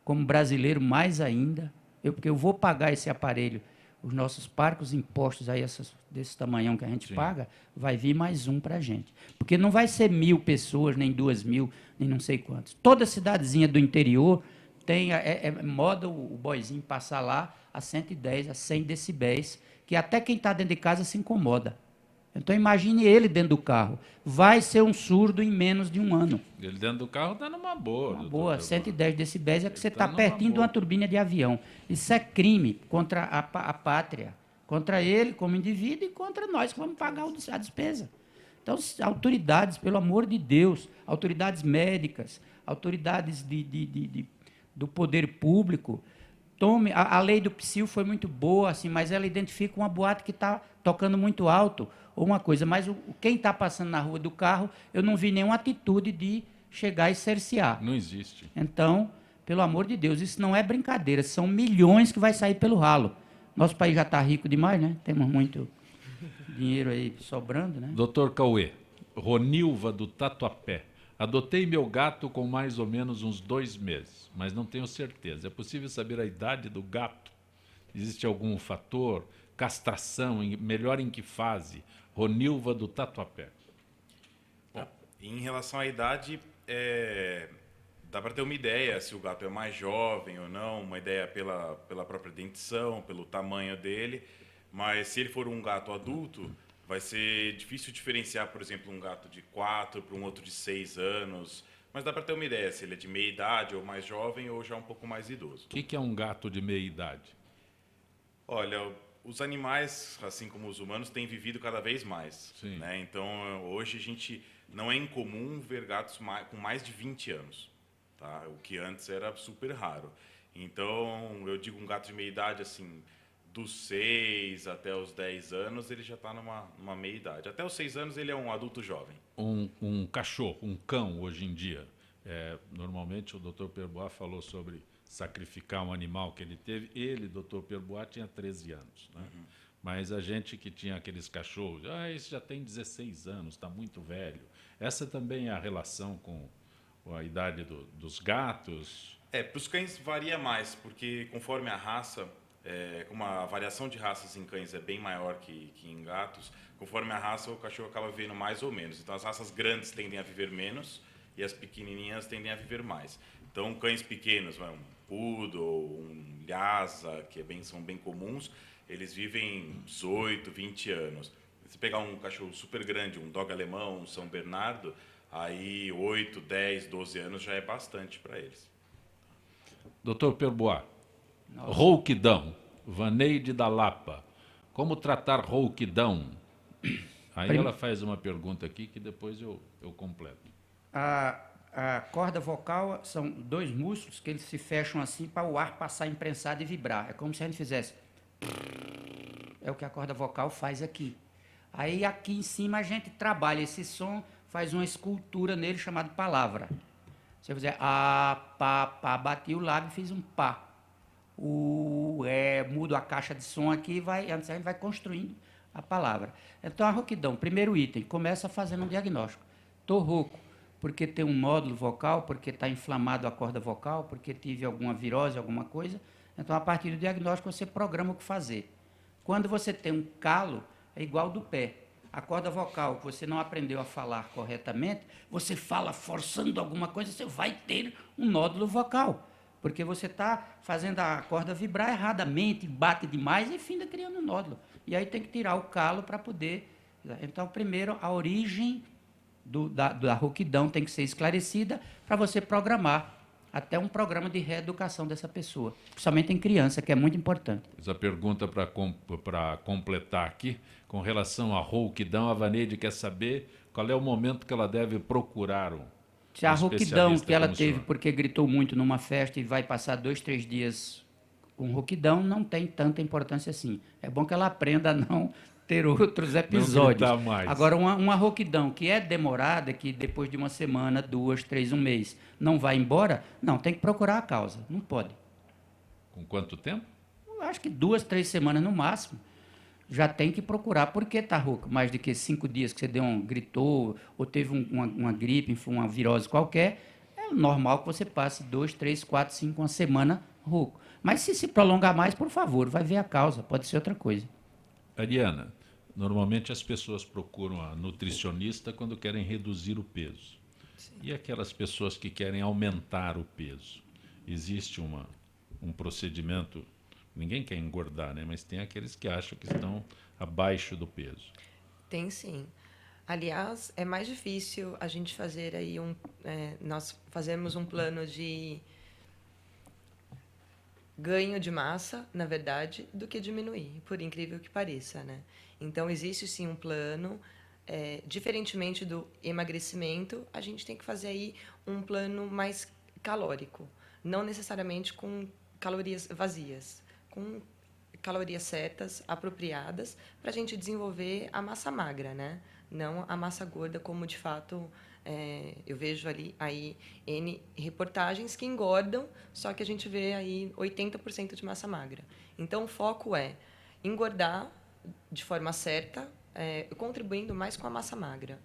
como brasileiro, mais ainda, porque eu vou pagar esse aparelho. Os nossos parcos impostos aí, desse tamanhão que a gente paga, vai vir mais um para a gente. Porque não vai ser 1.000 pessoas, nem 2.000, nem não sei quantos. Toda cidadezinha do interior tem moda o boizinho passar lá a 110, a 100 decibéis, que até quem está dentro de casa se incomoda. Então, imagine ele dentro do carro. Vai ser um surdo em menos de 1 ano. Ele dentro do carro está numa boa. Uma boa, 110 decibéis é que você está pertinho de uma turbina de avião. Isso é crime contra a pátria, contra ele como indivíduo e contra nós que vamos pagar a despesa. Então, autoridades, pelo amor de Deus, autoridades médicas, autoridades do poder público, a lei do psil foi muito boa, assim, mas ela identifica uma boate que está tocando muito alto, ou uma coisa, mas quem está passando na rua do carro, eu não vi nenhuma atitude de chegar e cercear. Não existe. Então, pelo amor de Deus, isso não é brincadeira, são milhões que vai sair pelo ralo. Nosso país já está rico demais, né? Temos muito dinheiro aí sobrando, né? Doutor Cauê, Ronilva do Tatuapé. Adotei meu gato com mais ou menos uns 2 meses, mas não tenho certeza. É possível saber a idade do gato? Existe algum fator? Castração? Melhor em que fase? Ronilva do Tatuapé. Bom, em relação à idade, dá para ter uma ideia se o gato é mais jovem ou não, uma ideia pela própria dentição, pelo tamanho dele, mas se ele for um gato adulto, vai ser difícil diferenciar, por exemplo, um gato de 4 para um outro de 6 anos, mas dá para ter uma ideia se ele é de meia idade ou mais jovem ou já um pouco mais idoso. O que é um gato de meia idade? Olha, os animais, assim como os humanos, têm vivido cada vez mais. Sim. Né? Então, hoje a gente não é incomum ver gatos com mais de 20 anos, tá? O que antes era super raro. Então, eu digo um gato de meia idade, assim, dos 6 até os 10 anos, ele já está numa meia idade. Até os 6 anos, ele é um adulto jovem. Um cachorro, um cão, hoje em dia, normalmente o Dr. Perbois falou sobre sacrificar um animal que ele teve. Ele, Dr. Perbois, tinha 13 anos, né? Mas a gente que tinha aqueles cachorros, esse já tem 16 anos, está muito velho. Essa também é a relação com a idade dos gatos? Para os cães varia mais, porque conforme a raça, como a variação de raças em cães é bem maior que em gatos, conforme a raça o cachorro acaba vivendo mais ou menos. Então as raças grandes tendem a viver menos e as pequenininhas tendem a viver mais. Então cães pequenos, um poodle, um lhasa, que são bem comuns, eles vivem 18, 20 anos. Se pegar um cachorro super grande, um dog alemão, um São Bernardo, aí 8, 10, 12 anos já é bastante para eles. Dr. Perbois, rouquidão, Vaneide da Lapa. Como tratar rouquidão? Aí ela faz uma pergunta aqui que depois eu completo. A corda vocal são 2 músculos que eles se fecham assim para o ar passar imprensado e vibrar. É como se a gente fizesse... É o que a corda vocal faz aqui. Aí aqui em cima a gente trabalha esse som, faz uma escultura nele chamada palavra. Se eu fizer pá, bati o lábio e fiz um pá. Mudo a caixa de som aqui, a gente vai construindo a palavra. Então a rouquidão, primeiro item, começa fazendo um diagnóstico. Estou rouco porque tem um nódulo vocal, porque está inflamado a corda vocal, porque tive alguma virose, alguma coisa. Então, a partir do diagnóstico, você programa o que fazer. Quando você tem um calo, é igual do pé. A corda vocal, que você não aprendeu a falar corretamente, você fala forçando alguma coisa, você vai ter um nódulo vocal. Porque você está fazendo a corda vibrar erradamente, bate demais e finda criando um nódulo. E aí tem que tirar o calo para poder... Então, primeiro, a origem da rouquidão tem que ser esclarecida para você programar até um programa de reeducação dessa pessoa, principalmente em criança, que é muito importante. Essa pergunta para completar aqui, com relação à rouquidão, a Vaneide quer saber qual é o momento que ela deve procurar Se a rouquidão que ela teve porque gritou muito numa festa e vai passar 2, 3 dias com rouquidão, não tem tanta importância assim. É bom que ela aprenda a não ter outros episódios. Não gritar mais. Agora, uma rouquidão que é demorada, que depois de uma semana, 2, 3, um mês, não vai embora, não, tem que procurar a causa. Não pode. Com quanto tempo? Eu acho que 2, 3 semanas no máximo. Já tem que procurar. Por que está rouco? Mais do que 5 dias que você gritou, ou teve uma gripe, uma virose qualquer, é normal que você passe 2, 3, 4, 5, uma semana rouco. Mas se prolongar mais, por favor, vai ver a causa. Pode ser outra coisa. Ariana, normalmente as pessoas procuram a nutricionista quando querem reduzir o peso. Sim. E aquelas pessoas que querem aumentar o peso? Existe um procedimento... Ninguém quer engordar, né? Mas tem aqueles que acham que estão abaixo do peso. Tem sim. Aliás, é mais difícil a gente fazer aí nós fazemos um plano de ganho de massa, na verdade, do que diminuir, por incrível que pareça, né? Então, existe sim um plano. Diferentemente do emagrecimento, a gente tem que fazer aí um plano mais calórico, não necessariamente com calorias vazias, com calorias certas, apropriadas, para a gente desenvolver a massa magra, né? Não a massa gorda, como de fato eu vejo aí N reportagens que engordam, só que a gente vê aí 80% de massa magra. Então, o foco é engordar de forma certa, contribuindo mais com a massa magra.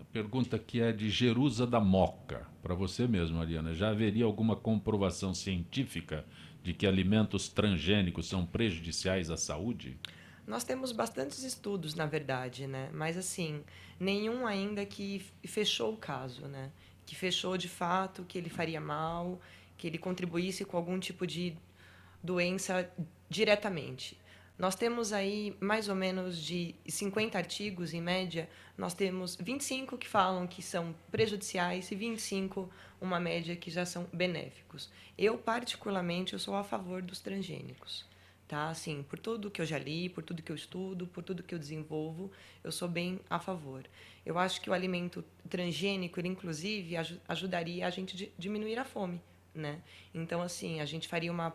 A pergunta aqui é de Jerusa da Moca, para você mesmo, Ariana. Já haveria alguma comprovação científica de que alimentos transgênicos são prejudiciais à saúde? Nós temos bastantes estudos, na verdade, né? Mas, assim, nenhum ainda que fechou o caso, né? Que fechou, de fato, que ele faria mal, que ele contribuísse com algum tipo de doença diretamente. Nós temos aí mais ou menos de 50 artigos, em média, nós temos 25 que falam que são prejudiciais e 25, uma média, que já são benéficos. Eu, particularmente, eu sou a favor dos transgênicos. tá? Assim, por tudo que eu já li, por tudo que eu estudo, por tudo que eu desenvolvo, eu sou bem a favor. Eu acho que o alimento transgênico, ele inclusive ajudaria a gente a diminuir a fome, né? Então, assim, a gente faria uma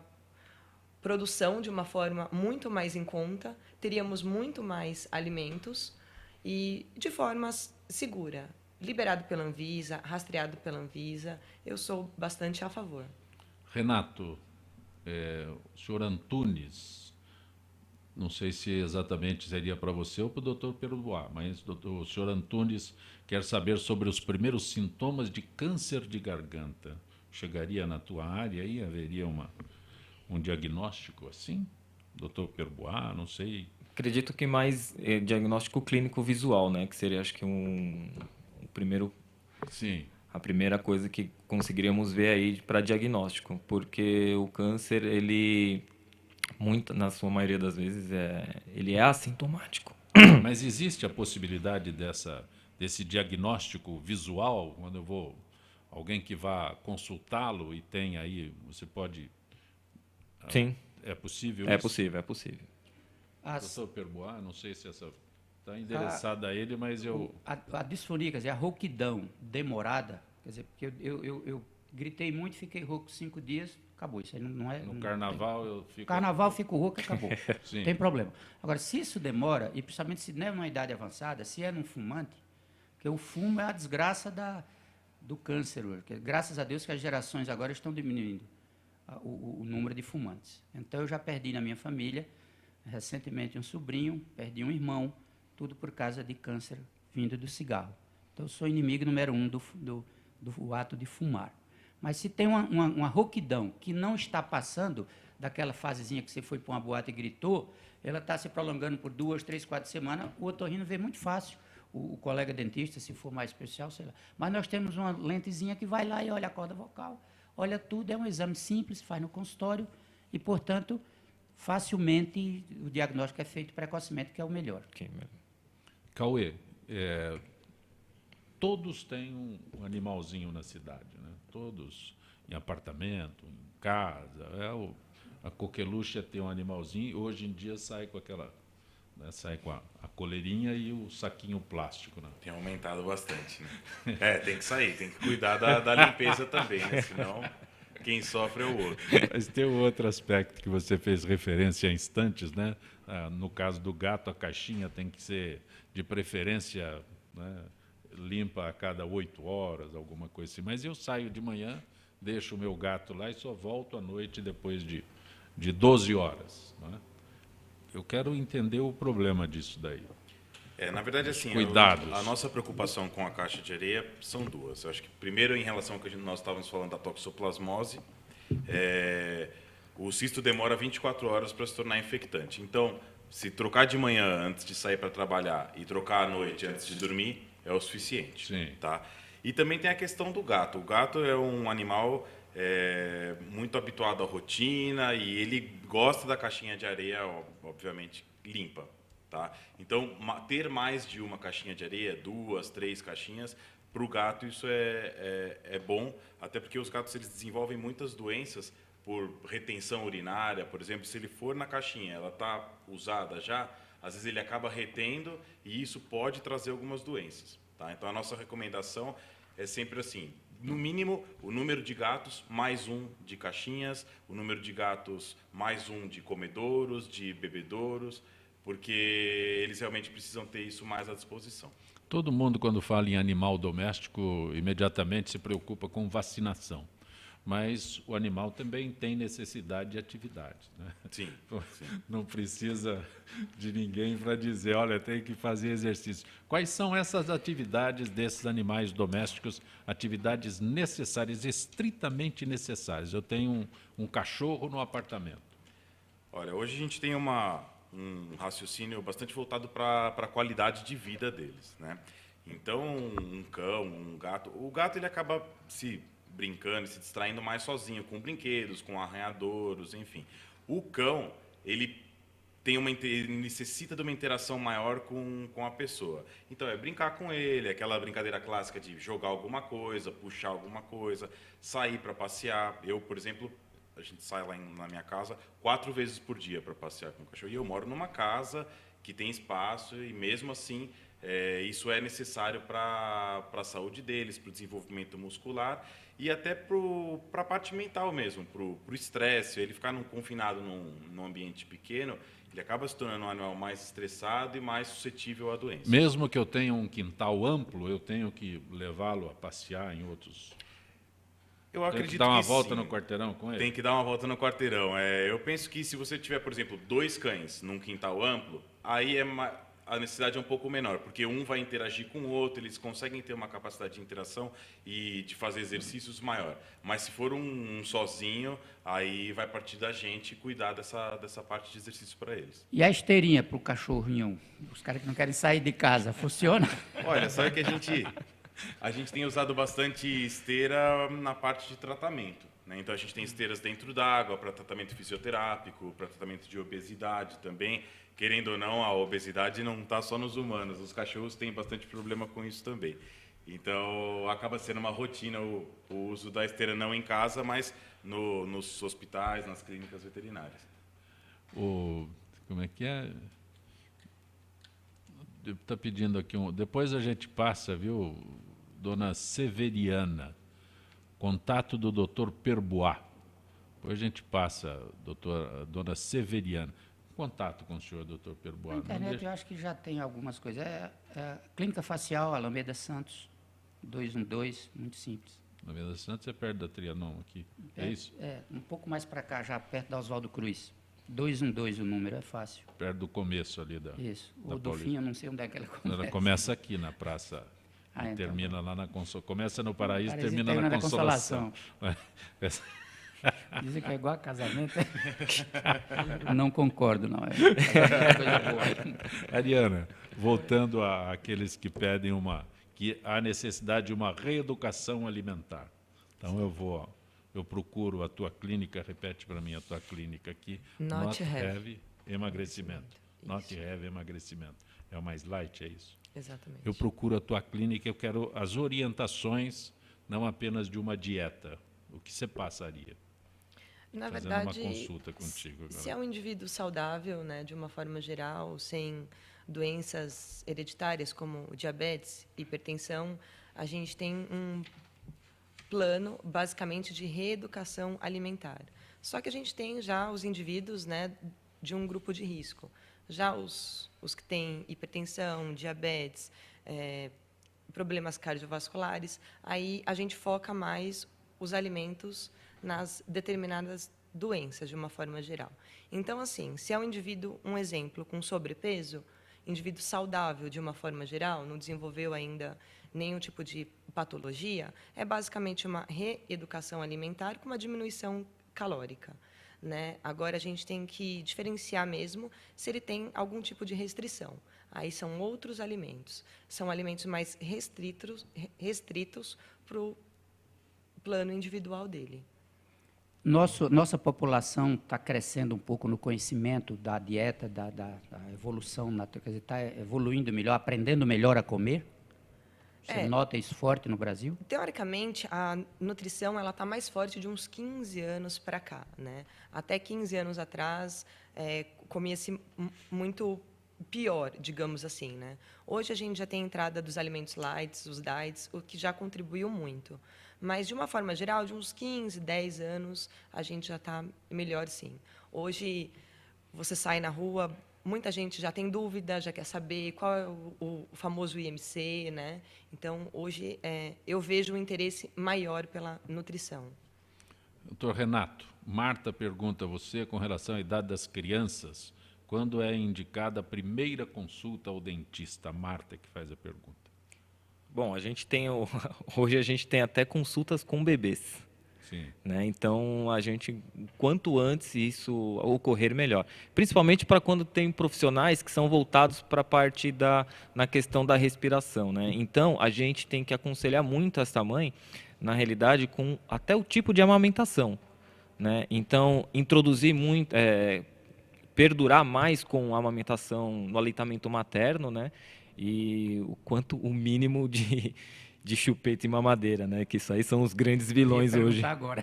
produção de uma forma muito mais em conta, teríamos muito mais alimentos e de forma segura, liberado pela Anvisa, rastreado pela Anvisa. Eu sou bastante a favor. Renato, o senhor Antunes, não sei se exatamente seria para você ou para o doutor Perdoá, mas o senhor Antunes quer saber sobre os primeiros sintomas de câncer de garganta. Chegaria na tua área e haveria um diagnóstico assim? Doutor Perbois, não sei. Acredito que mais diagnóstico clínico visual, né? Que seria, acho que o primeiro... Sim. A primeira coisa que conseguiríamos ver aí para diagnóstico. Porque o câncer, ele, na sua maioria das vezes, ele é assintomático. Mas existe a possibilidade desse diagnóstico visual, quando eu vou... Alguém que vá consultá-lo e tem aí... Você pode... Sim. É possível isso? É possível. Doutor Perbois, não sei se essa está endereçada a ele, mas a disfonia, quer dizer, a rouquidão demorada, quer dizer, porque eu gritei muito, fiquei rouco 5 dias, acabou. Isso aí não é... No carnaval eu fico... Carnaval fico rouco, acabou. Sim. Tem problema. Agora, se isso demora, e principalmente se não é numa idade avançada, se é num fumante, porque o fumo é a desgraça do câncer hoje. Graças a Deus que as gerações agora estão diminuindo o número de fumantes. Então, eu já perdi na minha família, recentemente, um sobrinho, perdi um irmão, tudo por causa de câncer vindo do cigarro. Então, eu sou inimigo número 1 do ato de fumar. Mas se tem uma rouquidão que não está passando daquela fasezinha que você foi para uma boate e gritou, ela está se prolongando por 2, 3, 4 semanas, o otorrino vê muito fácil. O colega dentista, se for mais especial, sei lá. Mas nós temos uma lentezinha que vai lá e olha a corda vocal, olha tudo, é um exame simples, faz no consultório e, portanto, facilmente o diagnóstico é feito precocemente, que é o melhor. Cauê, todos têm um animalzinho na cidade, né? Todos em apartamento, em casa. A coqueluche tem um animalzinho, hoje em dia sai com aquela... Né, sai com a coleirinha e o saquinho plástico. Né? Tem aumentado bastante. Né? Tem que sair, tem que cuidar da limpeza também, né? Senão quem sofre é o outro. Mas tem um outro aspecto que você fez referência há instantes, né? No caso do gato, a caixinha tem que ser, de preferência, né, limpa a cada 8 horas, alguma coisa assim. Mas eu saio de manhã, deixo o meu gato lá e só volto à noite depois de 12 horas. Né? Eu quero entender o problema disso daí. Na verdade, assim, cuidados. A nossa preocupação com a caixa de areia são duas. Eu acho que, primeiro, em relação ao que nós estávamos falando da toxoplasmose, o cisto demora 24 horas para se tornar infectante. Então, se trocar de manhã antes de sair para trabalhar e trocar à noite antes de dormir, é o suficiente. Sim. Tá? E também tem a questão do gato. O gato é um animal muito habituado à rotina e ele gosta da caixinha de areia, obviamente, limpa. Tá? Então, ter mais de uma caixinha de areia, 2, 3 caixinhas, para o gato isso é bom, até porque os gatos eles desenvolvem muitas doenças por retenção urinária, por exemplo, se ele for na caixinha, ela está usada já, às vezes ele acaba retendo e isso pode trazer algumas doenças. Tá? Então, a nossa recomendação é sempre assim, no mínimo, o número de gatos mais 1 de caixinhas, o número de gatos mais 1 de comedouros, de bebedouros, porque eles realmente precisam ter isso mais à disposição. Todo mundo, quando fala em animal doméstico, imediatamente se preocupa com vacinação. Mas o animal também tem necessidade de atividade. Né? Sim. Não precisa de ninguém para dizer, olha, tem que fazer exercício. Quais são essas atividades desses animais domésticos, atividades necessárias, estritamente necessárias? Eu tenho um cachorro no apartamento. Olha, hoje a gente tem um raciocínio bastante voltado para a qualidade de vida deles, né? Então, um cão, um gato... O gato ele acaba se brincando, se distraindo mais sozinho, com brinquedos, com arranhadouros, enfim. O cão, ele necessita de uma interação maior com a pessoa. Então, é brincar com ele, aquela brincadeira clássica de jogar alguma coisa, puxar alguma coisa, sair para passear. Eu, por exemplo, a gente sai lá na minha casa 4 vezes por dia para passear com o cachorro. E eu moro numa casa que tem espaço e mesmo assim isso é necessário para a saúde deles, para o desenvolvimento muscular e até para a parte mental mesmo, para o estresse. Ele ficar confinado num ambiente pequeno, ele acaba se tornando um animal mais estressado e mais suscetível à doença. Mesmo que eu tenha um quintal amplo, eu tenho que levá-lo a passear em outros... Eu acredito tem que dar uma que volta sim. no quarteirão com ele? Tem que dar uma volta no quarteirão. Eu penso que se você tiver, por exemplo, 2 cães num quintal amplo, aí a necessidade é um pouco menor, porque um vai interagir com o outro, eles conseguem ter uma capacidade de interação e de fazer exercícios maior. Mas se for um sozinho, aí vai partir da gente cuidar dessa parte de exercício para eles. E a esteirinha para o cachorrinho? Os caras que não querem sair de casa, funciona? Olha, sabe que a gente tem usado bastante esteira na parte de tratamento, né? Então a gente tem esteiras dentro d'água para tratamento fisioterápico, para tratamento de obesidade também. Querendo ou não, a obesidade não está só nos humanos, os cachorros têm bastante problema com isso também. Então acaba sendo uma rotina o uso da esteira não em casa, mas nos hospitais, nas clínicas veterinárias. Como é que é? Está pedindo aqui depois a gente passa, viu, dona Severiana, contato do Dr. Perbois. Depois a gente passa, dona Severiana. Contato com o senhor, Dr. Perbois. Na internet eu acho que já tem algumas coisas. Clínica Facial, Alameda Santos, 212, muito simples. Alameda Santos é perto da Trianon aqui, é isso? Um pouco mais para cá, já perto da Oswaldo Cruz. 212 o número, é fácil. Perto do começo ali da... Isso. Da O do fim, eu não sei onde é que ela começa. Ela começa aqui na praça, então, termina lá na Consolação. Começa no Paraíso e termina na Consolação. Dizem que é igual a casamento. Não concordo, não. É coisa boa. Ariana, voltando àqueles que pedem que há necessidade de uma reeducação alimentar. Então eu procuro a tua clínica, repete para mim a tua clínica aqui. Not Heavy Emagrecimento. Not Heavy Emagrecimento. É o mais light, é isso? Exatamente. Eu procuro a tua clínica, eu quero as orientações, não apenas de uma dieta. O que você passaria? Na fazendo verdade, uma consulta contigo agora. Se é um indivíduo saudável, né, de uma forma geral, sem doenças hereditárias como diabetes, hipertensão, a gente tem um plano basicamente de reeducação alimentar. Só que a gente tem já os indivíduos, né, de um grupo de risco. Já os que têm hipertensão, diabetes, problemas cardiovasculares, aí a gente foca mais os alimentos nas determinadas doenças, de uma forma geral. Então, assim, se é um indivíduo, um exemplo, com sobrepeso, indivíduo saudável, de uma forma geral, não desenvolveu ainda nenhum tipo de patologia, é basicamente uma reeducação alimentar com uma diminuição calórica, né? Agora, a gente tem que diferenciar mesmo se ele tem algum tipo de restrição. Aí são outros alimentos. São alimentos mais restritos para o plano individual dele. Nossa população está crescendo um pouco no conhecimento da dieta, da evolução, quer dizer, está evoluindo melhor, aprendendo melhor a comer? Você nota isso forte no Brasil? Teoricamente, a nutrição ela está mais forte de uns 15 anos para cá, né? Até 15 anos atrás, comia-se muito pior, digamos assim, né? Hoje a gente já tem a entrada dos alimentos light, os diets, o que já contribuiu muito. Mas, de uma forma geral, de uns 15, 10 anos, a gente já está melhor, sim. Hoje, você sai na rua, muita gente já tem dúvida, já quer saber qual é o famoso IMC, né? Então, hoje, eu vejo um interesse maior pela nutrição. Doutor Renato, Marta pergunta a você, com relação à idade das crianças, quando é indicada a primeira consulta ao dentista? Marta que faz a pergunta. Bom, hoje a gente tem até consultas com bebês. Sim. Né? Então, quanto antes isso ocorrer, melhor. Principalmente para quando tem profissionais que são voltados para a parte na questão da respiração. Né? Então, a gente tem que aconselhar muito essa mãe, na realidade, com até o tipo de amamentação. Né? Então, introduzir muito, perdurar mais com a amamentação no aleitamento materno, né? E o mínimo de de chupeta e mamadeira, né? Que isso aí são os grandes vilões hoje. Agora,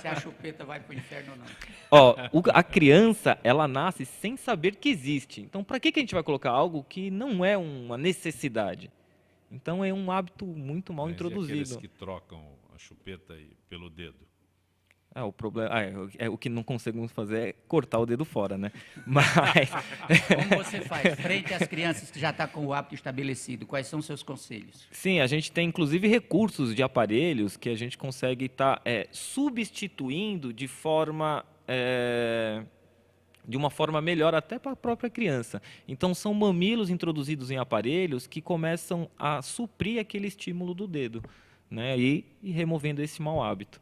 se a chupeta vai para o inferno ou não. Ó, a criança, ela nasce sem saber que existe. Então, para que a gente vai colocar algo que não é uma necessidade? Então, é um hábito muito mal introduzido. E aqueles que trocam a chupeta pelo dedo? O problema, o que não conseguimos fazer é cortar o dedo fora, né? Mas como você faz frente às crianças que já estão com o hábito estabelecido? Quais são os seus conselhos? Sim, a gente tem inclusive recursos de aparelhos que a gente consegue estar substituindo de uma forma melhor até para a própria criança. Então, são mamilos introduzidos em aparelhos que começam a suprir aquele estímulo do dedo, né? E removendo esse mau hábito.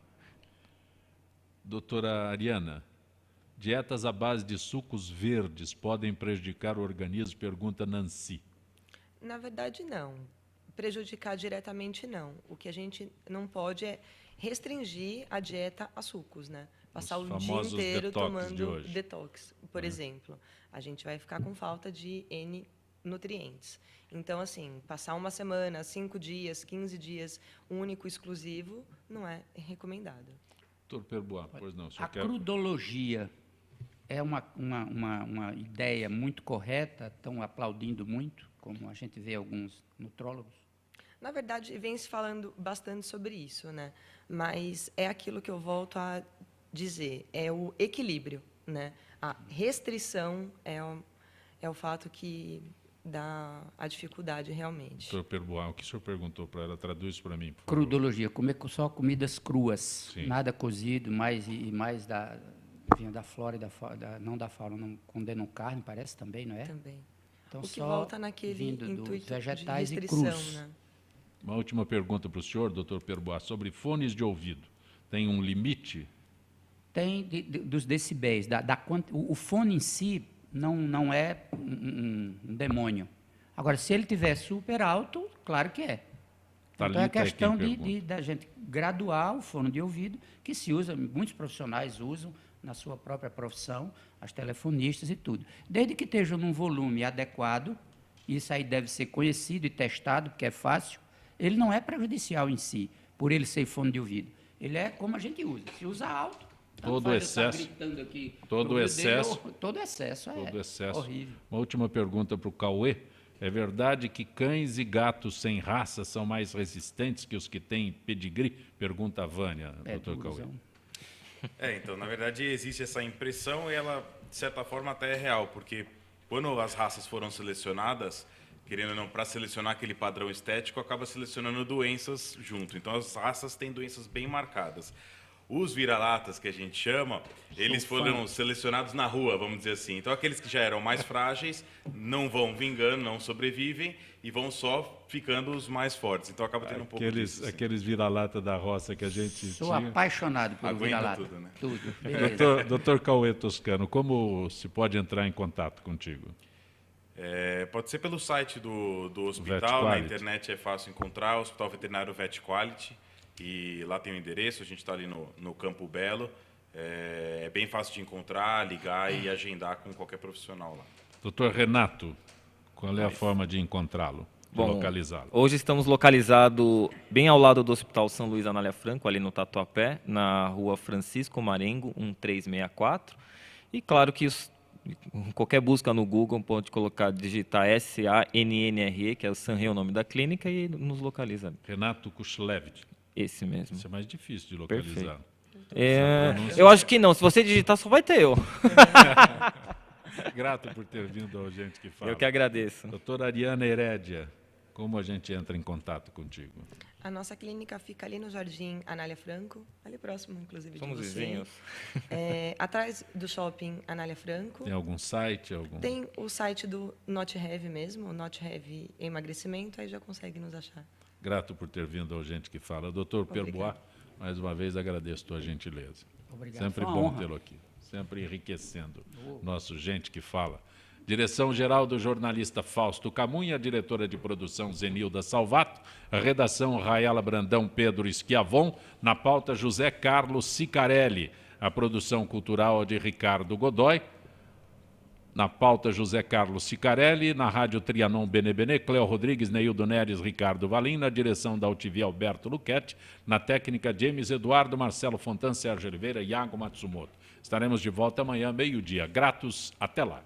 Doutora Ariana, dietas à base de sucos verdes podem prejudicar o organismo? Pergunta Nancy. Na verdade, não. Prejudicar diretamente, não. O que a gente não pode é restringir a dieta a sucos, né? Passar o dia inteiro tomando detox, por exemplo. A gente vai ficar com falta de N nutrientes. Então, assim, passar uma semana, 5 dias, 15 dias, único, exclusivo, não é recomendado. Doutor Perbois, pois não. A crudologia é uma ideia muito correta, estão aplaudindo muito, como a gente vê alguns nutrólogos? Na verdade, vem se falando bastante sobre isso, né? Mas é aquilo que eu volto a dizer, é o equilíbrio, né? A restrição é o fato que dá a dificuldade realmente. Doutor Perbois, o que o senhor perguntou para ela? Traduz para mim, por favor. Crudologia, comer só comidas cruas, Sim. nada cozido, mais da flora e não da fauna, não condenam carne, parece também, não é? Também. Então, o que só volta naquele intuito vegetais de e restrição, crus. né? Uma última pergunta para o senhor, doutor Perbois, sobre fones de ouvido. Tem um limite? Tem dos decibéis. O fone em si não é um demônio. Agora, se ele tiver super alto, claro que é. Então, é questão da gente graduar o fone de ouvido, que se usa, muitos profissionais usam na sua própria profissão, as telefonistas e tudo. Desde que esteja num volume adequado, isso aí deve ser conhecido e testado, porque é fácil, ele não é prejudicial em si, por ele ser fone de ouvido. Ele é como a gente usa. Se usa alto, todo excesso é horrível. Uma última pergunta para o Cauê. É verdade que cães e gatos sem raça são mais resistentes que os que têm pedigree? Pergunta a Vânia, doutor Cauê. Então, na verdade, existe essa impressão e ela, de certa forma, até é real, porque quando as raças foram selecionadas, querendo ou não, para selecionar aquele padrão estético, acaba selecionando doenças junto. Então, as raças têm doenças bem marcadas. Os vira-latas, que a gente chama, eles foram selecionados na rua, vamos dizer assim. Então, aqueles que já eram mais frágeis não vão vingando, não sobrevivem e vão só ficando os mais fortes. Então, acaba tendo um pouco disso. Assim. Aqueles vira-lata da roça que a gente Sou apaixonado por vira-lata. Tudo, né? Tudo. Doutor Cauê Toscano, como se pode entrar em contato contigo? Pode ser pelo site do hospital, na internet é fácil encontrar, Hospital Veterinário Vet Quality. E lá tem o endereço, a gente está ali no Campo Belo. É bem fácil de encontrar, ligar e agendar com qualquer profissional lá. Doutor Renato, qual é a forma de encontrá-lo, de localizá-lo? Hoje estamos localizados bem ao lado do Hospital São Luís Anália Franco, ali no Tatuapé, na rua Francisco Marengo, 1364. E claro que qualquer busca no Google pode digitar SANNRE, que é o Sanre, o nome da clínica, e nos localiza. Renato Kuchlevich. Esse mesmo. Isso é mais difícil de localizar. Eu acho que não. Se você digitar, só vai ter eu. Grato por ter vindo ao Gente que Fala. Eu que agradeço. Doutora Ariana Herédia, como a gente entra em contato contigo? A nossa clínica fica ali no Jardim Anália Franco, ali próximo, inclusive, Somos de você. vizinhos. Atrás do shopping Anália Franco. Tem algum site? Tem o site do Not Heavy mesmo, o Not Heavy Emagrecimento, aí já consegue nos achar. Grato por ter vindo ao Gente que Fala. Doutor Perbois, mais uma vez agradeço a tua gentileza. Obrigado. Sempre bom tê-lo aqui, sempre enriquecendo nosso Gente que Fala. Direção-geral do jornalista Fausto Camunha, diretora de produção Zenilda Salvato, a redação Raela Brandão, Pedro Schiavon, na pauta José Carlos Sicarelli, a produção cultural de Ricardo Godoy. Na pauta, José Carlos Sicarelli. Na rádio Trianon Benebene, Cleo Rodrigues, Neildo Neres, Ricardo Valim. Na direção da UTV, Alberto Luquete. Na técnica, James Eduardo, Marcelo Fontan, Sérgio Oliveira e Iago Matsumoto. Estaremos de volta amanhã, meio-dia. Gratos, até lá.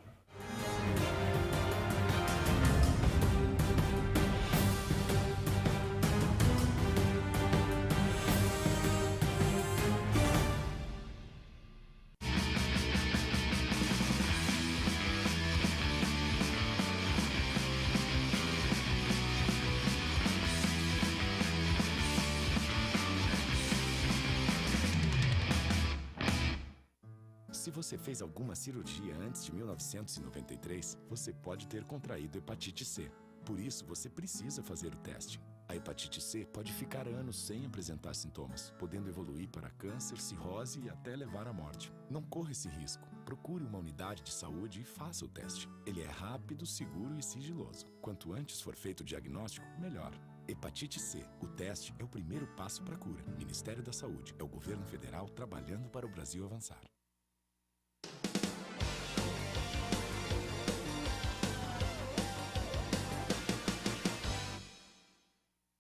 Se você fez alguma cirurgia antes de 1993, você pode ter contraído hepatite C. Por isso, você precisa fazer o teste. A hepatite C pode ficar anos sem apresentar sintomas, podendo evoluir para câncer, cirrose e até levar à morte. Não corra esse risco. Procure uma unidade de saúde e faça o teste. Ele é rápido, seguro e sigiloso. Quanto antes for feito o diagnóstico, melhor. Hepatite C. O teste é o primeiro passo para a cura. Ministério da Saúde. É o governo federal trabalhando para o Brasil avançar.